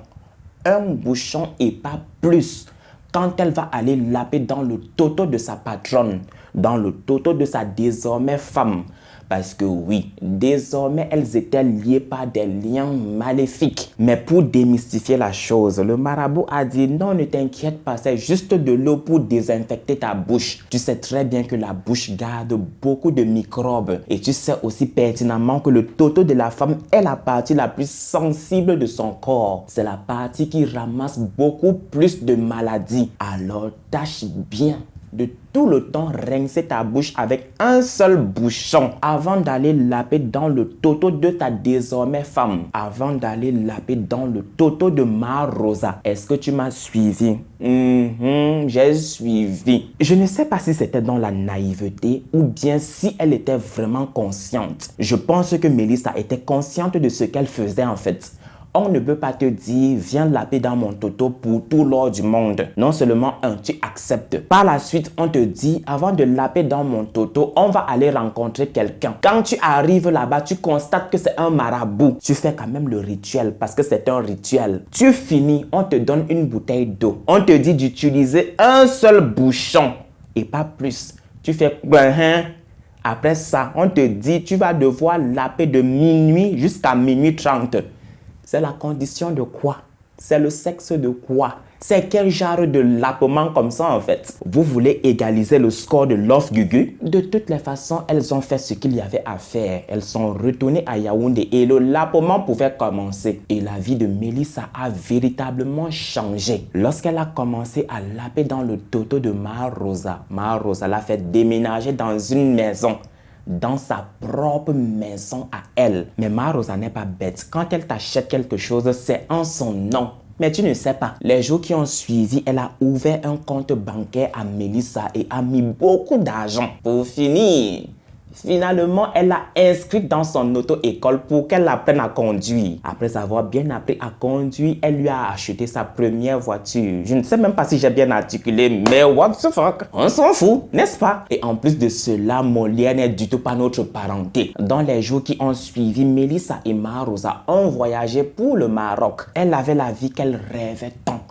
Un bouchon et pas plus. Quand elle va aller laper dans le toto de sa patronne, dans le toto de sa désormais femme. Parce que oui, désormais, elles étaient liées par des liens maléfiques. Mais pour démystifier la chose, le marabout a dit non, ne t'inquiète pas, c'est juste de l'eau pour désinfecter ta bouche. Tu sais très bien que la bouche garde beaucoup de microbes. Et tu sais aussi pertinemment que le toto de la femme est la partie la plus sensible de son corps. C'est la partie qui ramasse beaucoup plus de maladies. Alors, tâche bien de tout le temps rincer ta bouche avec un seul bouchon avant d'aller laper dans le toto de ta désormais femme, avant d'aller laper dans le toto de Marosa. Est-ce que tu m'as suivi? J'ai suivi. Je ne sais pas si c'était dans la naïveté ou bien si elle était vraiment consciente. Je pense que Mélissa était consciente de ce qu'elle faisait en fait. On ne peut pas te dire, viens laper dans mon toto pour tout l'or du monde. Non seulement tu acceptes. Par la suite, on te dit, avant de laper dans mon toto, on va aller rencontrer quelqu'un. Quand tu arrives là-bas, tu constates que c'est un marabout. Tu fais quand même le rituel parce que c'est un rituel. Tu finis, on te donne une bouteille d'eau. On te dit d'utiliser un seul bouchon et pas plus. Tu fais après ça, on te dit, tu vas devoir laper de minuit jusqu'à minuit 30. C'est la condition de quoi? C'est le sexe de quoi? C'est quel genre de lapement comme ça en fait? Vous voulez égaliser le score de Love Gugu? De toutes les façons, elles ont fait ce qu'il y avait à faire. Elles sont retournées à Yaoundé et le lapement pouvait commencer. Et la vie de Mélissa a véritablement changé. Lorsqu'elle a commencé à laper dans le toto de Marosa, Marosa l'a fait déménager dans une maison. Dans sa propre maison à elle. Mais Marosa n'est pas bête. Quand elle t'achète quelque chose, c'est en son nom. Mais tu ne sais pas. Les jours qui ont suivi, elle a ouvert un compte bancaire à Mélissa et a mis beaucoup d'argent. Pour finir, finalement, elle l'a inscrite dans son auto-école pour qu'elle apprenne à conduire. Après avoir bien appris à conduire, elle lui a acheté sa première voiture. Je ne sais même pas si j'ai bien articulé, mais what the fuck? On s'en fout, n'est-ce pas? Et en plus de cela, Molière n'est du tout pas notre parenté. Dans les jours qui ont suivi, Mélissa et Marosa ont voyagé pour le Maroc. Elle avait la vie qu'elle rêvait tant.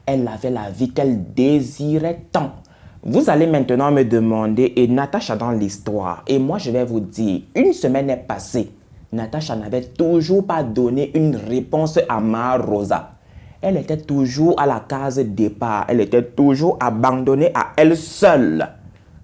Elle avait la vie qu'elle désirait tant. Vous allez maintenant me demander, et Natacha dans l'histoire, et moi je vais vous dire, une semaine est passée, Natacha n'avait toujours pas donné une réponse à Marosa. Elle était toujours à la case départ, elle était toujours abandonnée à elle seule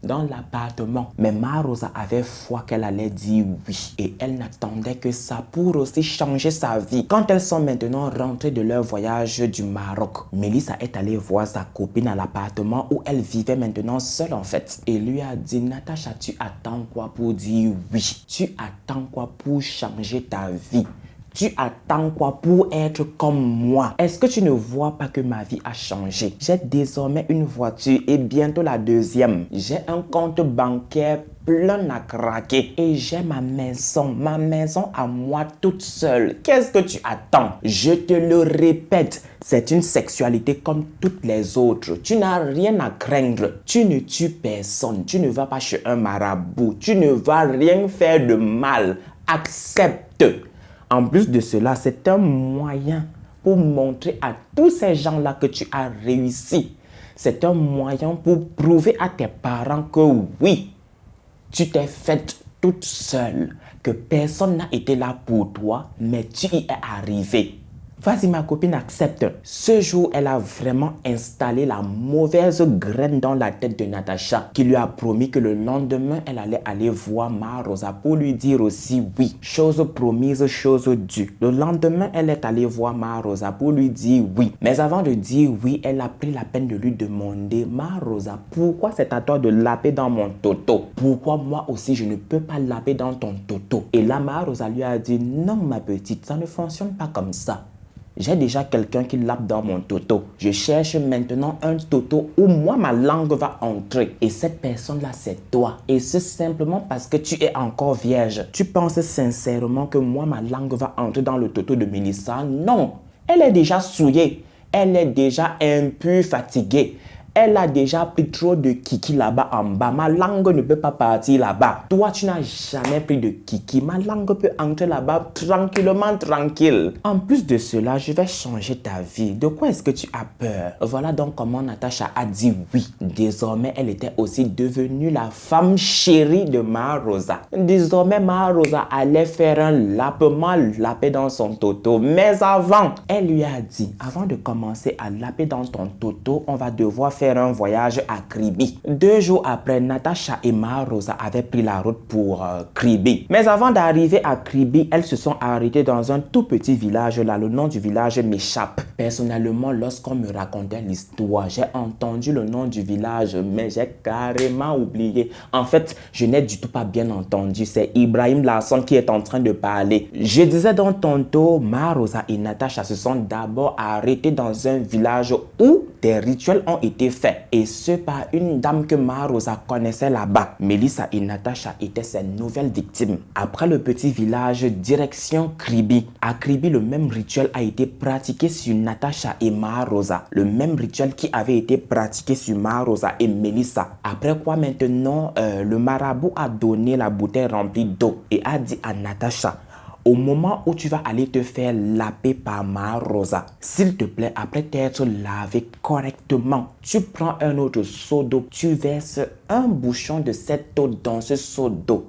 dans l'appartement. Mais Marosa avait foi qu'elle allait dire oui. Et elle n'attendait que ça pour aussi changer sa vie. Quand elles sont maintenant rentrées de leur voyage du Maroc, Mélissa est allée voir sa copine à l'appartement où elle vivait maintenant seule en fait. Et lui a dit, Natacha, tu attends quoi pour dire oui? Tu attends quoi pour changer ta vie? Tu attends quoi pour être comme moi? Est-ce que tu ne vois pas que ma vie a changé? J'ai désormais une voiture et bientôt la deuxième. J'ai un compte bancaire plein à craquer et j'ai ma maison à moi toute seule. Qu'est-ce que tu attends? Je te le répète, c'est une sexualité comme toutes les autres. Tu n'as rien à craindre. Tu ne tues personne. Tu ne vas pas chez un marabout. Tu ne vas rien faire de mal. Accepte. En plus de cela, c'est un moyen pour montrer à tous ces gens-là que tu as réussi. C'est un moyen pour prouver à tes parents que oui, tu t'es faite toute seule, que personne n'a été là pour toi, mais tu y es arrivée. Vas-y, ma copine, accepte. Ce jour, elle a vraiment installé la mauvaise graine dans la tête de Natacha, qui lui a promis que le lendemain, elle allait aller voir Marosa pour lui dire aussi oui. Chose promise, chose due. Le lendemain, elle est allée voir Marosa pour lui dire oui. Mais avant de dire oui, elle a pris la peine de lui demander: Marosa, pourquoi c'est à toi de laper dans mon toto? Pourquoi moi aussi, je ne peux pas laper dans ton toto? Et là, Marosa lui a dit: non, ma petite, ça ne fonctionne pas comme ça. J'ai déjà quelqu'un qui lappe dans mon toto. Je cherche maintenant un toto où moi, ma langue va entrer. Et cette personne-là, c'est toi. Et c'est simplement parce que tu es encore vierge. Tu penses sincèrement que moi, ma langue va entrer dans le toto de Mélissa? Non. Elle est déjà souillée. Elle est déjà un peu fatiguée. Elle a déjà pris trop de kiki là-bas en bas. Ma langue ne peut pas partir là-bas. Toi, tu n'as jamais pris de kiki. Ma langue peut entrer là-bas tranquillement, tranquille. En plus de cela, je vais changer ta vie. De quoi est-ce que tu as peur? Voilà donc comment Natacha a dit oui. Désormais, elle était aussi devenue la femme chérie de Marosa. Désormais, Marosa allait faire un lapement, laper dans son toto. Mais avant, elle lui a dit: avant de commencer à laper dans ton toto, on va devoir faire un voyage à Kribi. 2 jours après, Natacha et Marosa avaient pris la route pour Kribi. Mais avant d'arriver à Kribi, elles se sont arrêtées dans un tout petit village là. Le nom du village m'échappe. Personnellement, lorsqu'on me racontait l'histoire, j'ai entendu le nom du village, mais j'ai carrément oublié. En fait, je n'ai du tout pas bien entendu. C'est Ibrahim Larson qui est en train de parler. Je disais donc tantôt, Marosa et Natacha se sont d'abord arrêtées dans un village où des rituels ont été faits. Et ce par une dame que Marosa connaissait là-bas. Mélissa et Natacha étaient ses nouvelles victimes. Après le petit village, direction Kribi. À Kribi, le même rituel a été pratiqué sur Natacha et Marosa. Le même rituel qui avait été pratiqué sur Marosa et Mélissa. Après quoi maintenant, le marabout a donné la bouteille remplie d'eau et a dit à Natacha: au moment où tu vas aller te faire laper par Marosa, s'il te plaît, après t'être lavé correctement, tu prends un autre seau d'eau, tu verses un bouchon de cette eau dans ce seau d'eau.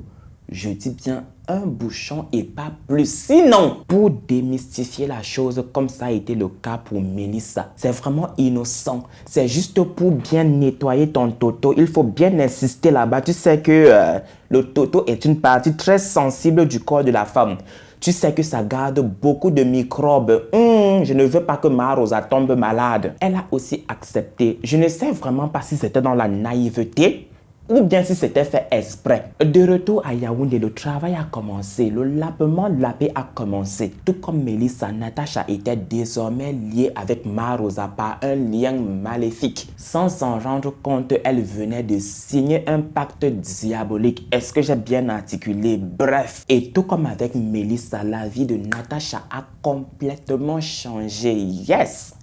Je dis bien un bouchon et pas plus. Sinon, pour démystifier la chose comme ça a été le cas pour Mélissa, c'est vraiment innocent. C'est juste pour bien nettoyer ton toto. Il faut bien insister là-bas. Tu sais que le toto est une partie très sensible du corps de la femme. Tu sais que ça garde beaucoup de microbes. Je ne veux pas que Marosa tombe malade. Elle a aussi accepté. Je ne sais vraiment pas si c'était dans la naïveté ou bien si c'était fait exprès. De retour à Yaoundé, le travail a commencé. Le lapement lapé a commencé. Tout comme Mélissa, Natacha était désormais liée avec Marosa par un lien maléfique. Sans s'en rendre compte, elle venait de signer un pacte diabolique. Est-ce que j'ai bien articulé? Bref. Et tout comme avec Mélissa, la vie de Natacha a complètement changé. Yes!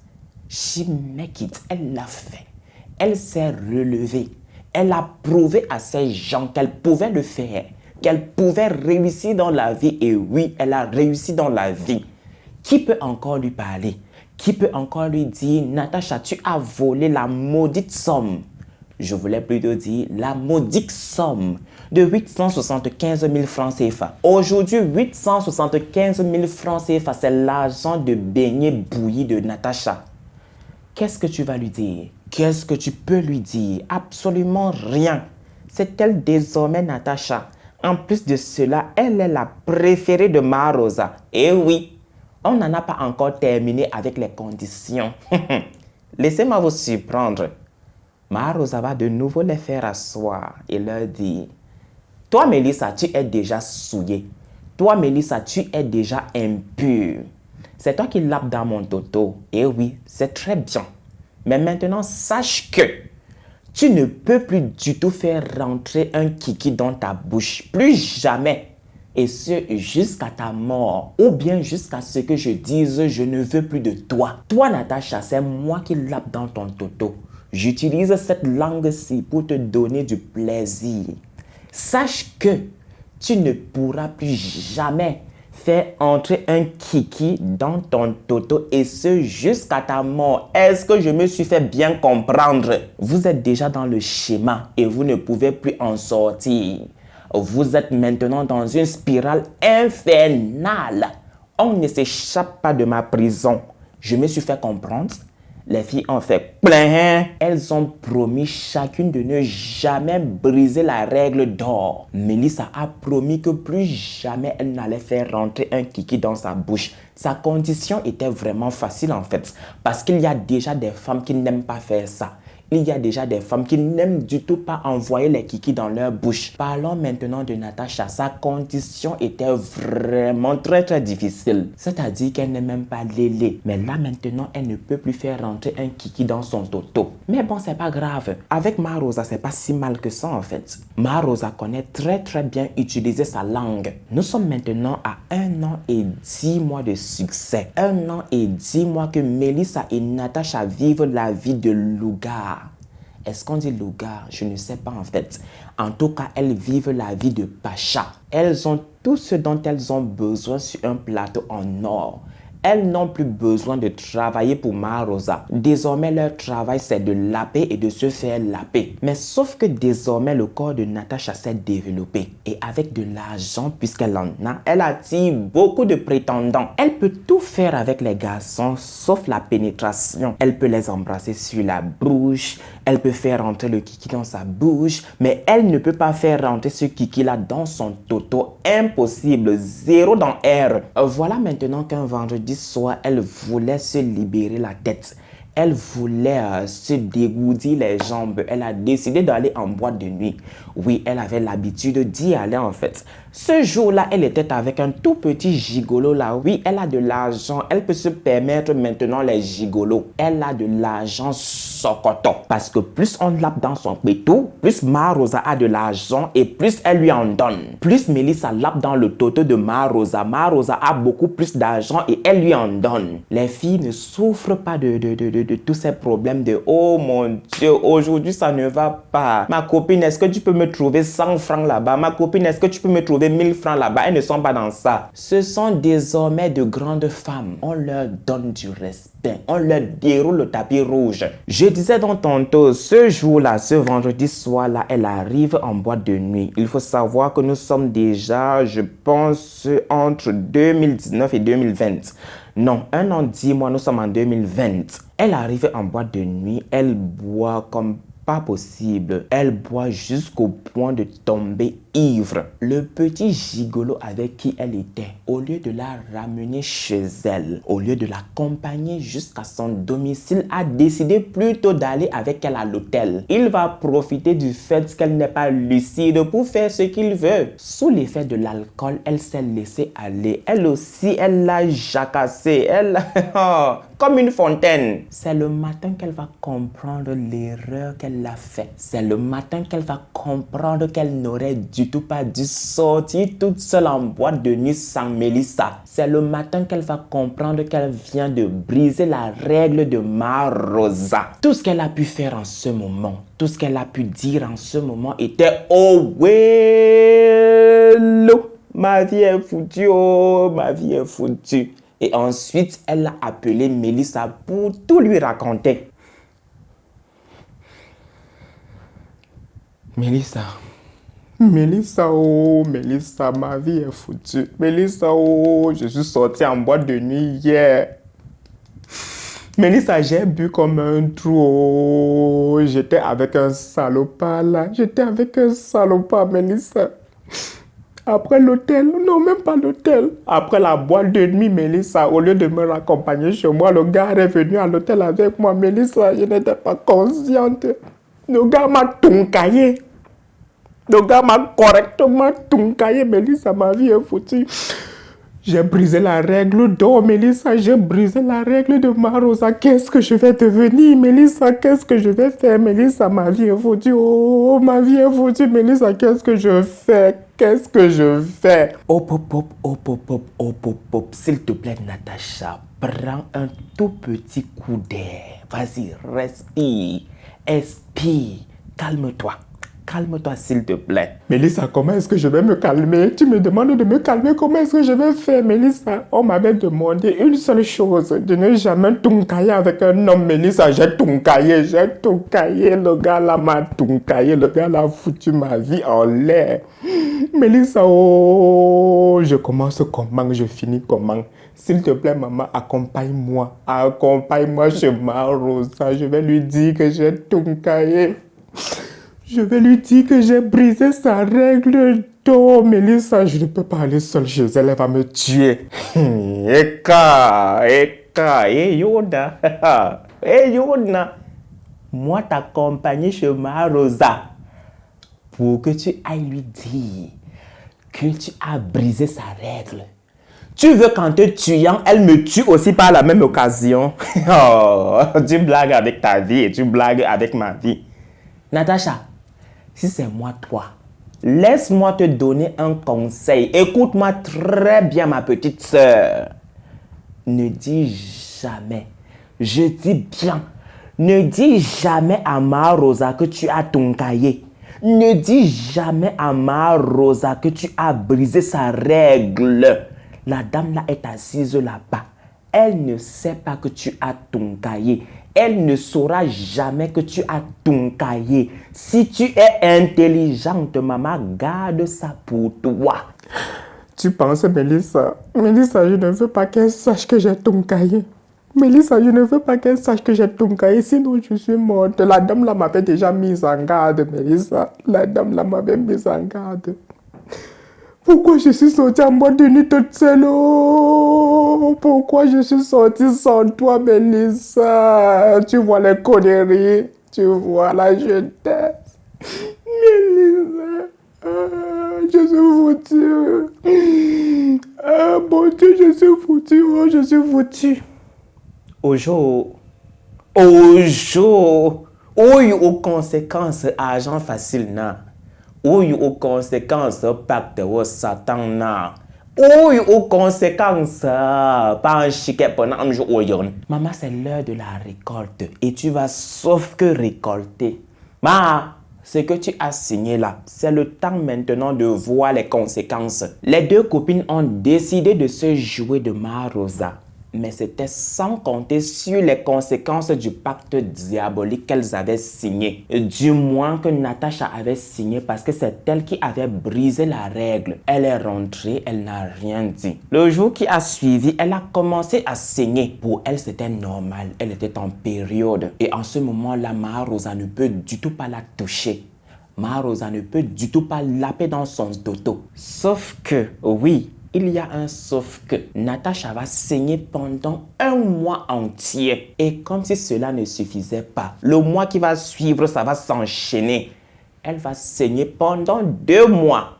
She make it. Elle l'a fait. Elle s'est relevée. Elle a prouvé à ces gens qu'elle pouvait le faire, qu'elle pouvait réussir dans la vie. Et oui, elle a réussi dans la vie. Qui peut encore lui parler? Qui peut encore lui dire: Natacha, tu as volé la maudite somme? Je voulais plutôt dire la maudite somme de 875 000 francs CFA. Aujourd'hui, 875 000 francs CFA, c'est l'argent de beignet bouilli de Natacha. Qu'est-ce que tu vas lui dire? Qu'est-ce que tu peux lui dire? Absolument rien. C'est elle désormais, Natacha. En plus de cela, elle est la préférée de Marosa. Et oui, on n'en a pas encore terminé avec les conditions. Laissez-moi vous surprendre. Marosa va de nouveau les faire asseoir et leur dire: toi, Mélissa, tu es déjà souillée. Toi, Mélissa, tu es déjà impure. C'est toi qui lapes dans mon toto. Eh oui, c'est très bien. Mais maintenant, sache que tu ne peux plus du tout faire rentrer un kiki dans ta bouche. Plus jamais. Et ce, jusqu'à ta mort. Ou bien jusqu'à ce que je dise, je ne veux plus de toi. Toi, Natacha, c'est moi qui lape dans ton toto. J'utilise cette langue-ci pour te donner du plaisir. Sache que tu ne pourras plus jamais faire entrer un kiki dans ton toto et ce jusqu'à ta mort. Est-ce que je me suis fait bien comprendre? Vous êtes déjà dans le schéma et vous ne pouvez plus en sortir. Vous êtes maintenant dans une spirale infernale. On ne s'échappe pas de ma prison. Je me suis fait comprendre. Les filles ont fait plein. Elles ont promis chacune de ne jamais briser la règle d'or. Mélissa a promis que plus jamais elle n'allait faire rentrer un kiki dans sa bouche. Sa condition était vraiment facile en fait. Parce qu'il y a déjà des femmes qui n'aiment pas faire ça. Il y a déjà des femmes qui n'aiment du tout pas envoyer les kikis dans leur bouche. Parlons maintenant de Natacha. Sa condition était vraiment très difficile. C'est-à-dire qu'elle n'aime même pas Lélé. Mais là maintenant, elle ne peut plus faire rentrer un kiki dans son toto. Mais bon, c'est pas grave. Avec Marosa, c'est pas si mal que ça en fait. Marosa connaît très bien utiliser sa langue. Nous sommes maintenant à 1 an et 10 mois de succès. 1 an et 10 mois que Mélissa et Natacha vivent la vie de lougar. Est-ce qu'on dit lougar? Je ne sais pas en fait. En tout cas, elles vivent la vie de pacha. Elles ont tout ce dont elles ont besoin sur un plateau en or. Elles n'ont plus besoin de travailler pour Marosa. Désormais, leur travail, c'est de laper et de se faire laper. Mais sauf que désormais, le corps de Natacha s'est développé. Et avec de l'argent, puisqu'elle en a, elle attire beaucoup de prétendants. Elle peut tout faire avec les garçons, sauf la pénétration. Elle peut les embrasser sur la bouche. Elle peut faire rentrer le kiki dans sa bouche. Mais elle ne peut pas faire rentrer ce kiki-là dans son toto. Impossible. 0 dans R. Voilà maintenant qu'un vendredi soir, elle voulait se libérer la tête. Elle voulait se dégourdir les jambes. Elle a décidé d'aller en boîte de nuit. Oui, elle avait l'habitude d'y aller en fait. Ce jour-là, elle était avec un tout petit gigolo là. Oui, elle a de l'argent. Elle peut se permettre maintenant les gigolos. Elle a de l'argent socoton. Parce que plus on lappe dans son pétou, plus Marosa a de l'argent et plus elle lui en donne. Plus Mélissa lappe dans le toto de Marosa, Marosa a beaucoup plus d'argent et elle lui en donne. Les filles ne souffrent pas de tous ces problèmes de « Oh mon Dieu, aujourd'hui ça ne va pas. Ma copine, est-ce que tu peux me trouver 100 francs là-bas? Ma copine, est-ce que tu peux me trouver 1000 francs là-bas? » Elles ne sont pas dans ça. Ce sont désormais de grandes femmes. On leur donne du respect. On leur déroule le tapis rouge. Je disais donc tantôt, ce jour-là, ce vendredi soir-là, elle arrive en boîte de nuit. Il faut savoir que nous sommes déjà, je pense, entre 2019 et 2020. Non, 1 an, 10 mois, nous sommes en 2020. Elle arrive en boîte de nuit, elle boit comme pas possible. Elle boit jusqu'au point de tomber ivre. Le petit gigolo avec qui elle était, au lieu de la ramener chez elle, au lieu de l'accompagner jusqu'à son domicile, a décidé plutôt d'aller avec elle à l'hôtel. Il va profiter du fait qu'elle n'est pas lucide pour faire ce qu'il veut. Sous l'effet de l'alcool, elle s'est laissée aller. Elle aussi, elle l'a jacassé. Elle, comme une fontaine. C'est le matin qu'elle va comprendre l'erreur qu'elle a fait. C'est le matin qu'elle va comprendre qu'elle n'aurait du tout pas dû sortir toute seule en boîte de nuit sans Mélissa. C'est le matin qu'elle va comprendre qu'elle vient de briser la règle de Marosa. Tout ce qu'elle a pu faire en ce moment, tout ce qu'elle a pu dire en ce moment était « Oh, wello, ma vie est foutue, oh, ma vie est foutue. » Et ensuite, elle a appelé Mélissa pour tout lui raconter. Mélissa, oh, Mélissa, ma vie est foutue. Mélissa, oh, je suis sortie en boîte de nuit hier. Mélissa, j'ai bu comme un trou. Oh, j'étais avec un salopard là. J'étais avec un salopard, Mélissa. Après l'hôtel, non, même pas l'hôtel. Après la boîte de nuit, Mélissa, au lieu de me raccompagner chez moi, le gars est venu à l'hôtel avec moi. Mélissa, je n'étais pas consciente. Le gars m'a toncaillé. Le gars m'a correctement tuncaillé, Mélissa, ma vie est foutue. J'ai brisé la règle d'or, Mélissa. J'ai brisé la règle de Marosa. Qu'est-ce que je vais devenir, Mélissa? Qu'est-ce que je vais faire, Mélissa? Ma vie est foutue. Oh, ma vie est foutue, Mélissa. Qu'est-ce que je fais? Qu'est-ce que je fais? Oh, pop, pop, oh, pop, pop, oh, pop, pop. S'il te plaît, Natacha, prends un tout petit coup d'air. Vas-y, respire, expire. Calme-toi. Calme-toi, s'il te plaît. Mélissa, comment est-ce que je vais me calmer? Tu me demandes de me calmer. Comment est-ce que je vais faire, Mélissa? On m'avait demandé une seule chose, de ne jamais tuncailler avec un homme, Mélissa. J'ai tuncaillé. Le gars là m'a tuncaillé. Le gars là a foutu ma vie en l'air. Mélissa, oh, je commence comment, je finis comment? S'il te plaît, maman, accompagne-moi. Accompagne-moi chez Marosa. Je vais lui dire que j'ai tuncaillé. Je vais lui dire que j'ai brisé sa règle d'or. Mélissa, je ne peux pas aller seule chez elle, elle va me tuer. Eka, Yoda. Yoda. Moi, t'accompagner chez Marosa pour que tu ailles lui dire que tu as brisé sa règle. Tu veux qu'en te tuant, elle me tue aussi par la même occasion? Oh, tu blagues avec ta vie et tu blagues avec ma vie. Natacha, si c'est moi, toi, laisse-moi te donner un conseil. Écoute-moi très bien, ma petite sœur. Ne dis jamais, je dis bien, ne dis jamais à Marosa que tu as tuncaillé. Ne dis jamais à Marosa que tu as brisé sa règle. La dame là est assise là-bas. Elle ne sait pas que tu as tuncaillé. Elle ne saura jamais que tu as tuncaillé. Si tu es intelligente, maman, garde ça pour toi. Tu penses, Mélissa? Mélissa, je ne veux pas qu'elle sache que j'ai tuncaillé. Mélissa, je ne veux pas qu'elle sache que j'ai tuncaillé, sinon je suis morte. La dame là m'avait déjà mise en garde, Mélissa. La dame là m'avait mise en garde. Pourquoi je suis sortie en boîte de nuit toute seule? Oh, pourquoi je suis sortie sans toi, Mélissa? Tu vois les conneries, tu vois la jeunesse. Mélissa, je suis foutue. Ah, mon Dieu, je suis foutue. Oh, je suis foutue. Ojo, aux conséquences, argent facile, na. Aux conséquences, pacte au Satan, na. Aux conséquences, pas un chiquet pendant un jour. Maman, c'est l'heure de la récolte et tu vas sauf que récolter. Ma, ce que tu as signé là, c'est le temps maintenant de voir les conséquences. Les deux copines ont décidé de se jouer de Marosa. Mais c'était sans compter sur les conséquences du pacte diabolique qu'elles avaient signé. Du moins que Natacha avait signé parce que c'est elle qui avait brisé la règle. Elle est rentrée, elle n'a rien dit. Le jour qui a suivi, elle a commencé à saigner. Pour elle, c'était normal. Elle était en période. Et en ce moment-là, Marosa ne peut du tout pas la toucher. Marosa ne peut du tout pas laper dans son dodo. Sauf que, oui, il y a un sauf que Natacha va saigner pendant un mois entier. Et comme si cela ne suffisait pas, le mois qui va suivre, ça va s'enchaîner. Elle va saigner pendant 2 mois.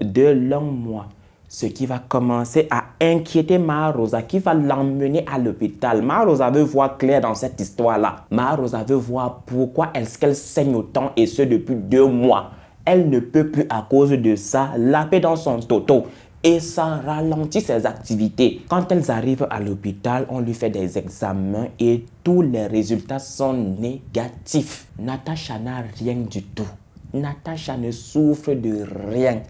2 longs mois. Ce qui va commencer à inquiéter Marosa, qui va l'emmener à l'hôpital. Marosa veut voir clair dans cette histoire-là. Marosa veut voir pourquoi est-ce qu'elle saigne autant et ce depuis 2 mois. Elle ne peut plus à cause de ça laper dans son toto. Et ça ralentit ses activités. Quand elles arrivent à l'hôpital, on lui fait des examens et tous les résultats sont négatifs. Natacha n'a rien du tout. Natacha ne souffre de rien.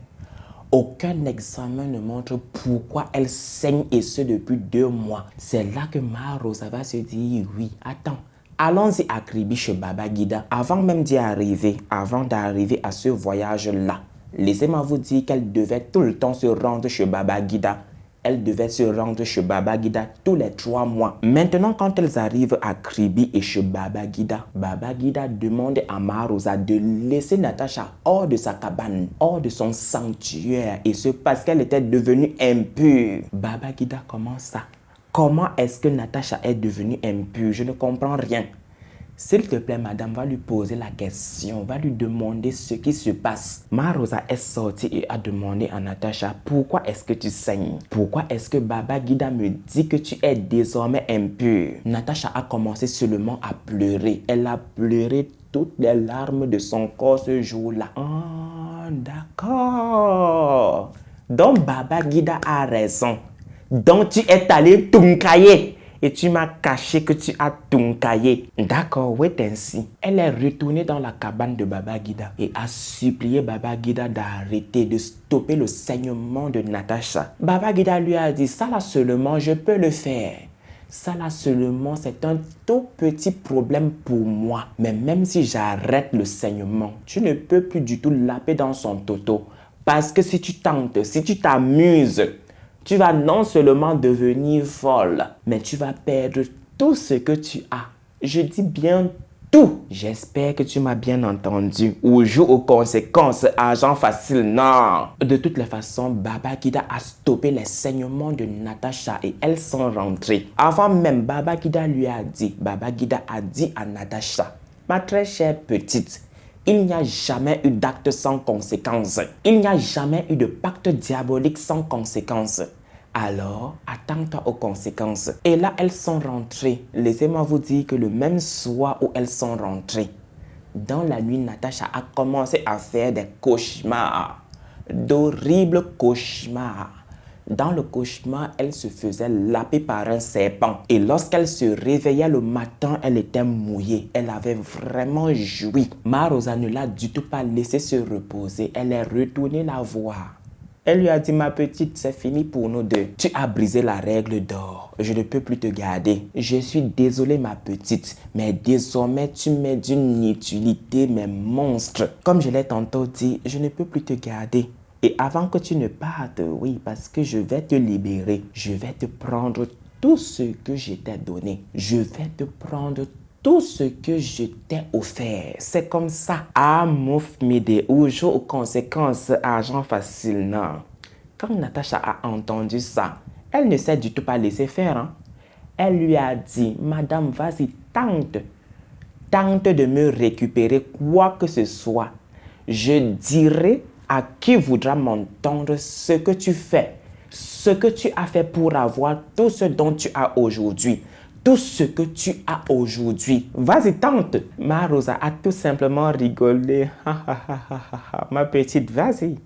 Aucun examen ne montre pourquoi elle saigne et ce depuis 2 mois. C'est là que Marosa va se dire oui, attends. Allons-y à Kribi chez Baba Guida. Avant même d'y arriver, avant d'arriver à ce voyage-là, laissez-moi vous dire qu'elle devait tout le temps se rendre chez Baba Guida. Elle devait se rendre chez Baba Guida tous les 3 mois. Maintenant, quand elles arrivent à Kribi et chez Baba Guida demande à Marosa de laisser Natacha hors de sa cabane, hors de son sanctuaire. Et ce parce qu'elle était devenue impure. Baba Guida, comment ça? Comment est-ce que Natacha est devenue impure? Je ne comprends rien. S'il te plaît, madame, va lui poser la question, va lui demander ce qui se passe. Marosa est sortie et a demandé à Natacha, pourquoi est-ce que tu saignes? Pourquoi est-ce que Baba Guida me dit que tu es désormais impure? Natacha a commencé seulement à pleurer. Elle a pleuré toutes les larmes de son corps ce jour-là. Oh, d'accord. Donc Baba Guida a raison. Donc tu es allé tunkaye. Et tu m'as caché que tu as tunkaye. D'accord, oui, ainsi. Elle est retournée dans la cabane de Baba Guida et a supplié Baba Guida d'arrêter, de stopper le saignement de Natacha. Baba Guida lui a dit, ça là seulement, je peux le faire. Ça là seulement, c'est un tout petit problème pour moi. Mais même si j'arrête le saignement, tu ne peux plus du tout laper dans son toto. Parce que si tu tentes, si tu t'amuses, tu vas non seulement devenir folle, mais tu vas perdre tout ce que tu as. Je dis bien tout. J'espère que tu m'as bien entendu. Ou joue aux conséquences, argent facile, non. De toutes les façons, Baba Guida a stoppé les saignements de Natacha et elles sont rentrées. Avant même, Baba Guida a dit à Natacha, ma très chère petite, il n'y a jamais eu d'acte sans conséquence. Il n'y a jamais eu de pacte diabolique sans conséquence. Alors, attends-toi aux conséquences. Et là, elles sont rentrées. Laissez-moi vous dire que le même soir où elles sont rentrées, dans la nuit, Natacha a commencé à faire des cauchemars. D'horribles cauchemars. Dans le cauchemar, elle se faisait laper par un serpent. Et lorsqu'elle se réveillait le matin, elle était mouillée. Elle avait vraiment joui. Marosa ne l'a du tout pas laissé se reposer. Elle est retournée la voir. Elle lui a dit, ma petite, c'est fini pour nous deux. Tu as brisé la règle d'or. Je ne peux plus te garder. Je suis désolée, ma petite, mais désormais, tu m'es d'une inutilité, mais monstre. Comme je l'ai tantôt dit, je ne peux plus te garder. Et avant que tu ne partes, oui, parce que je vais te libérer, je vais te prendre tout ce que je t'ai donné. Je vais te prendre tout ce que je t'ai offert. C'est comme ça. Ah, mouf m'aider ou joue aux conséquences, argent facile, non. Quand Natacha a entendu ça, elle ne s'est du tout pas laissé faire. Hein? Elle lui a dit, madame, vas-y, tente de me récupérer quoi que ce soit. Je dirai à qui voudra m'entendre ce que tu fais, ce que tu as fait pour avoir tout ce dont tu as aujourd'hui. Tout ce que tu as aujourd'hui. Vas-y, tente. Marosa a tout simplement rigolé. Ma petite, vas-y.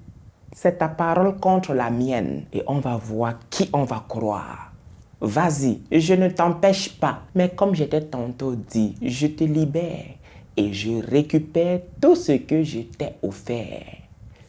C'est ta parole contre la mienne. Et on va voir qui on va croire. Vas-y, je ne t'empêche pas. Mais comme je t'ai tantôt dit, je te libère. Et je récupère tout ce que je t'ai offert.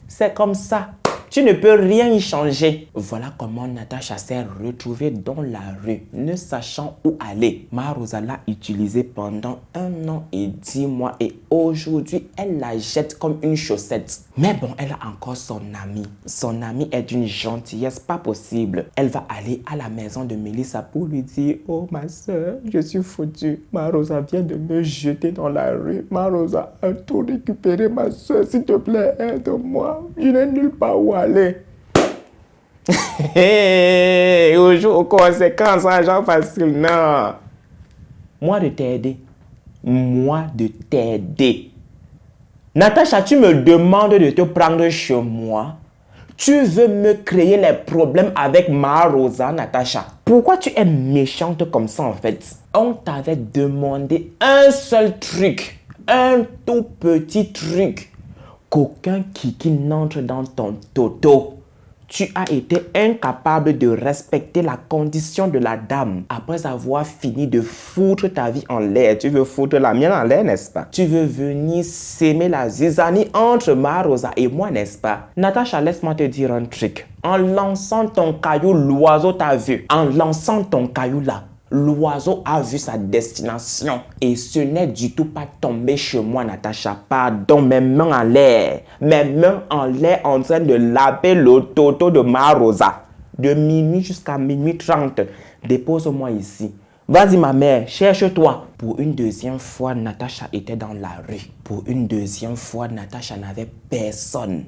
C'est comme ça. Tu ne peux rien y changer. Voilà comment Natacha s'est retrouvée dans la rue, ne sachant où aller. Marosa l'a utilisée pendant 1 an et 10 mois et aujourd'hui, elle la jette comme une chaussette. Mais bon, elle a encore son amie. Son amie est d'une gentillesse pas possible. Elle va aller à la maison de Melissa pour lui dire « Oh ma soeur, je suis foutue. Marosa vient de me jeter dans la rue. Marosa a tout récupéré, ma soeur. S'il te plaît, aide-moi. Je n'ai nulle part où aller. » Hey, on joue aux conséquences, argent facile, non. Moi de t'aider. Moi de t'aider. Natacha, tu me demandes de te prendre chez moi. Tu veux me créer les problèmes avec Marosa, Natacha. Pourquoi tu es méchante comme ça en fait? On t'avait demandé un seul truc. Un tout petit truc. Qu'aucun kiki n'entre dans ton toto. Tu as été incapable de respecter la condition de la dame. Après avoir fini de foutre ta vie en l'air, tu veux foutre la mienne en l'air, n'est-ce pas? Tu veux venir s'aimer la zizanie entre Marosa et moi, n'est-ce pas? Natacha, laisse-moi te dire un truc. En lançant ton caillou, l'oiseau t'a vu. En lançant ton caillou là, l'oiseau a vu sa destination et ce n'est du tout pas tombé chez moi, Natacha. Pardon, mes mains en l'air. Mes mains en l'air en train de laver le toto de Marosa. De minuit jusqu'à minuit 30. Dépose-moi ici. Vas-y, ma mère, cherche-toi. Pour une deuxième fois, Natacha était dans la rue. Pour une deuxième fois, Natacha n'avait personne.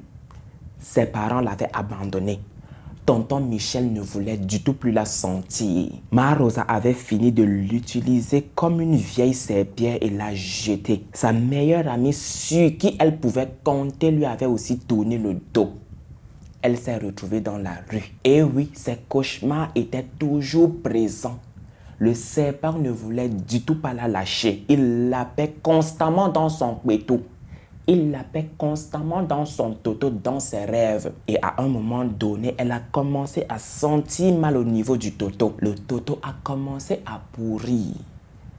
Ses parents l'avaient abandonnée. tonton Michel ne voulait du tout plus la sentir. Ma Rosa avait fini de l'utiliser comme une vieille serpillère et l'a jetée. Sa meilleure amie sur qui elle pouvait compter lui avait aussi tourné le dos. Elle s'est retrouvée dans la rue. Et oui, ses cauchemars étaient toujours présents. Le serpent ne voulait du tout pas la lâcher. Il l'appelait constamment dans son couteau. Il l'appelait constamment dans son toto, dans ses rêves. Et à un moment donné, elle a commencé à sentir mal au niveau du toto. Le toto a commencé à pourrir.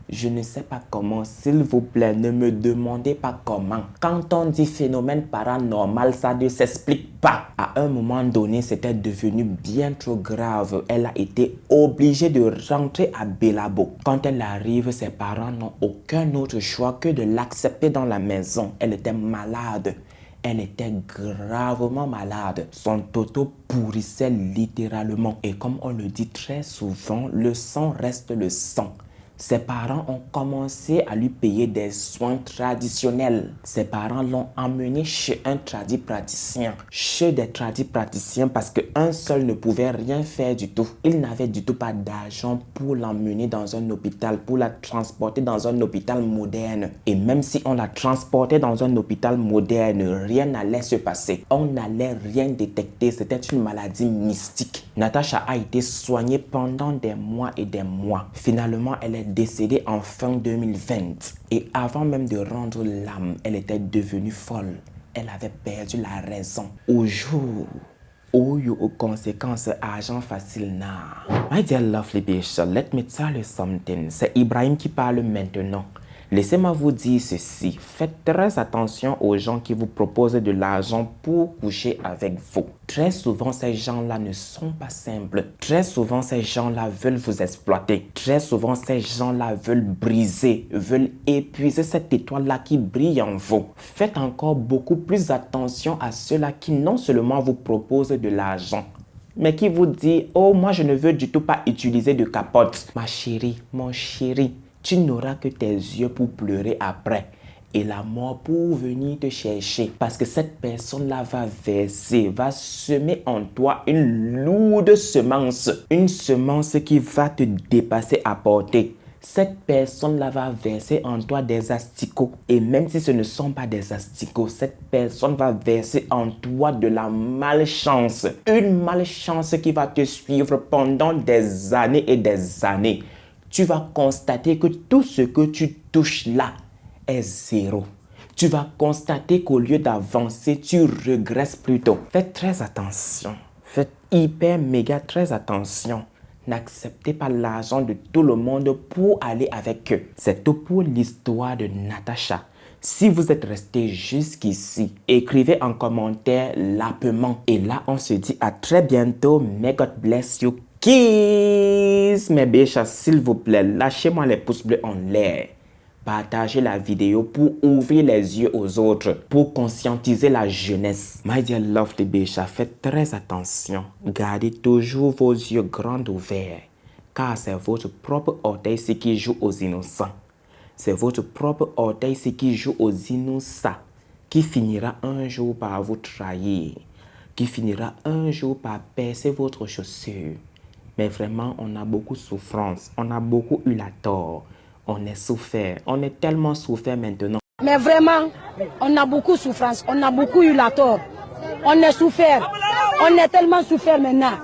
Je ne sais pas comment, s'il vous plaît, ne me demandez pas comment. Quand on dit phénomène paranormal, ça ne s'explique pas. À un moment donné, c'était devenu bien trop grave. Elle a été obligée de rentrer à Bélabo. Quand elle arrive, ses parents n'ont aucun autre choix que de l'accepter dans la maison. Elle était malade. Elle était gravement malade. Son toto pourrissait littéralement. Et comme on le dit très souvent, le sang reste le sang. Ses parents ont commencé à lui payer des soins traditionnels. Ses parents l'ont emmené chez un tradipraticien. Chez des tradipraticiens parce qu'un seul ne pouvait rien faire du tout. Il n'avait du tout pas d'argent pour l'emmener dans un hôpital, pour la transporter dans un hôpital moderne. Et même si on la transportait dans un hôpital moderne, rien n'allait se passer. On n'allait rien détecter. C'était une maladie mystique. Natacha a été soignée pendant des mois et des mois. Finalement, elle est décédée en fin 2020. Et avant même de rendre l'âme, elle était devenue folle. Elle avait perdu la raison. Au jour où il y a aux conséquences argent facile na. My dear lovely bitch, let me tell you something. C'est Ibrahim qui parle maintenant. Laissez-moi vous dire ceci. Faites très attention aux gens qui vous proposent de l'argent pour coucher avec vous. Très souvent, ces gens-là ne sont pas simples. Très souvent, ces gens-là veulent vous exploiter. Très souvent, ces gens-là veulent briser, veulent épuiser cette étoile-là qui brille en vous. Faites encore beaucoup plus attention à ceux-là qui non seulement vous proposent de l'argent, mais qui vous dit « Oh, moi, je ne veux du tout pas utiliser de capote. » Ma chérie, mon chéri, tu n'auras que tes yeux pour pleurer après et la mort pour venir te chercher. Parce que cette personne-là va verser, va semer en toi une lourde semence. Une semence qui va te dépasser à portée. Cette personne-là va verser en toi des asticots. Et même si ce ne sont pas des asticots, cette personne va verser en toi de la malchance. Une malchance qui va te suivre pendant des années et des années. Tu vas constater que tout ce que tu touches là est zéro. Tu vas constater qu'au lieu d'avancer, tu regresses plutôt. Faites très attention. Faites hyper méga très attention. N'acceptez pas l'argent de tout le monde pour aller avec eux. C'est tout pour l'histoire de Natacha. Si vous êtes resté jusqu'ici, écrivez en commentaire l'appement. Et là, on se dit à très bientôt. May God bless you. Kiss mes biches, s'il vous plaît, lâchez-moi les pouces bleus en l'air. Partagez la vidéo pour ouvrir les yeux aux autres, pour conscientiser la jeunesse. My dear lovely biches, faites très attention. Gardez toujours vos yeux grands ouverts, car c'est votre propre orteil qui joue aux innocents. C'est votre propre orteil qui joue aux innocents, qui finira un jour par vous trahir, qui finira un jour par percer votre chaussure. Mais vraiment, on a beaucoup de souffrance, on a beaucoup eu la tort, on est souffert, on est tellement souffert maintenant. Mais vraiment, on a beaucoup de souffrance, on a beaucoup eu la tort, on est souffert, on est tellement souffert maintenant.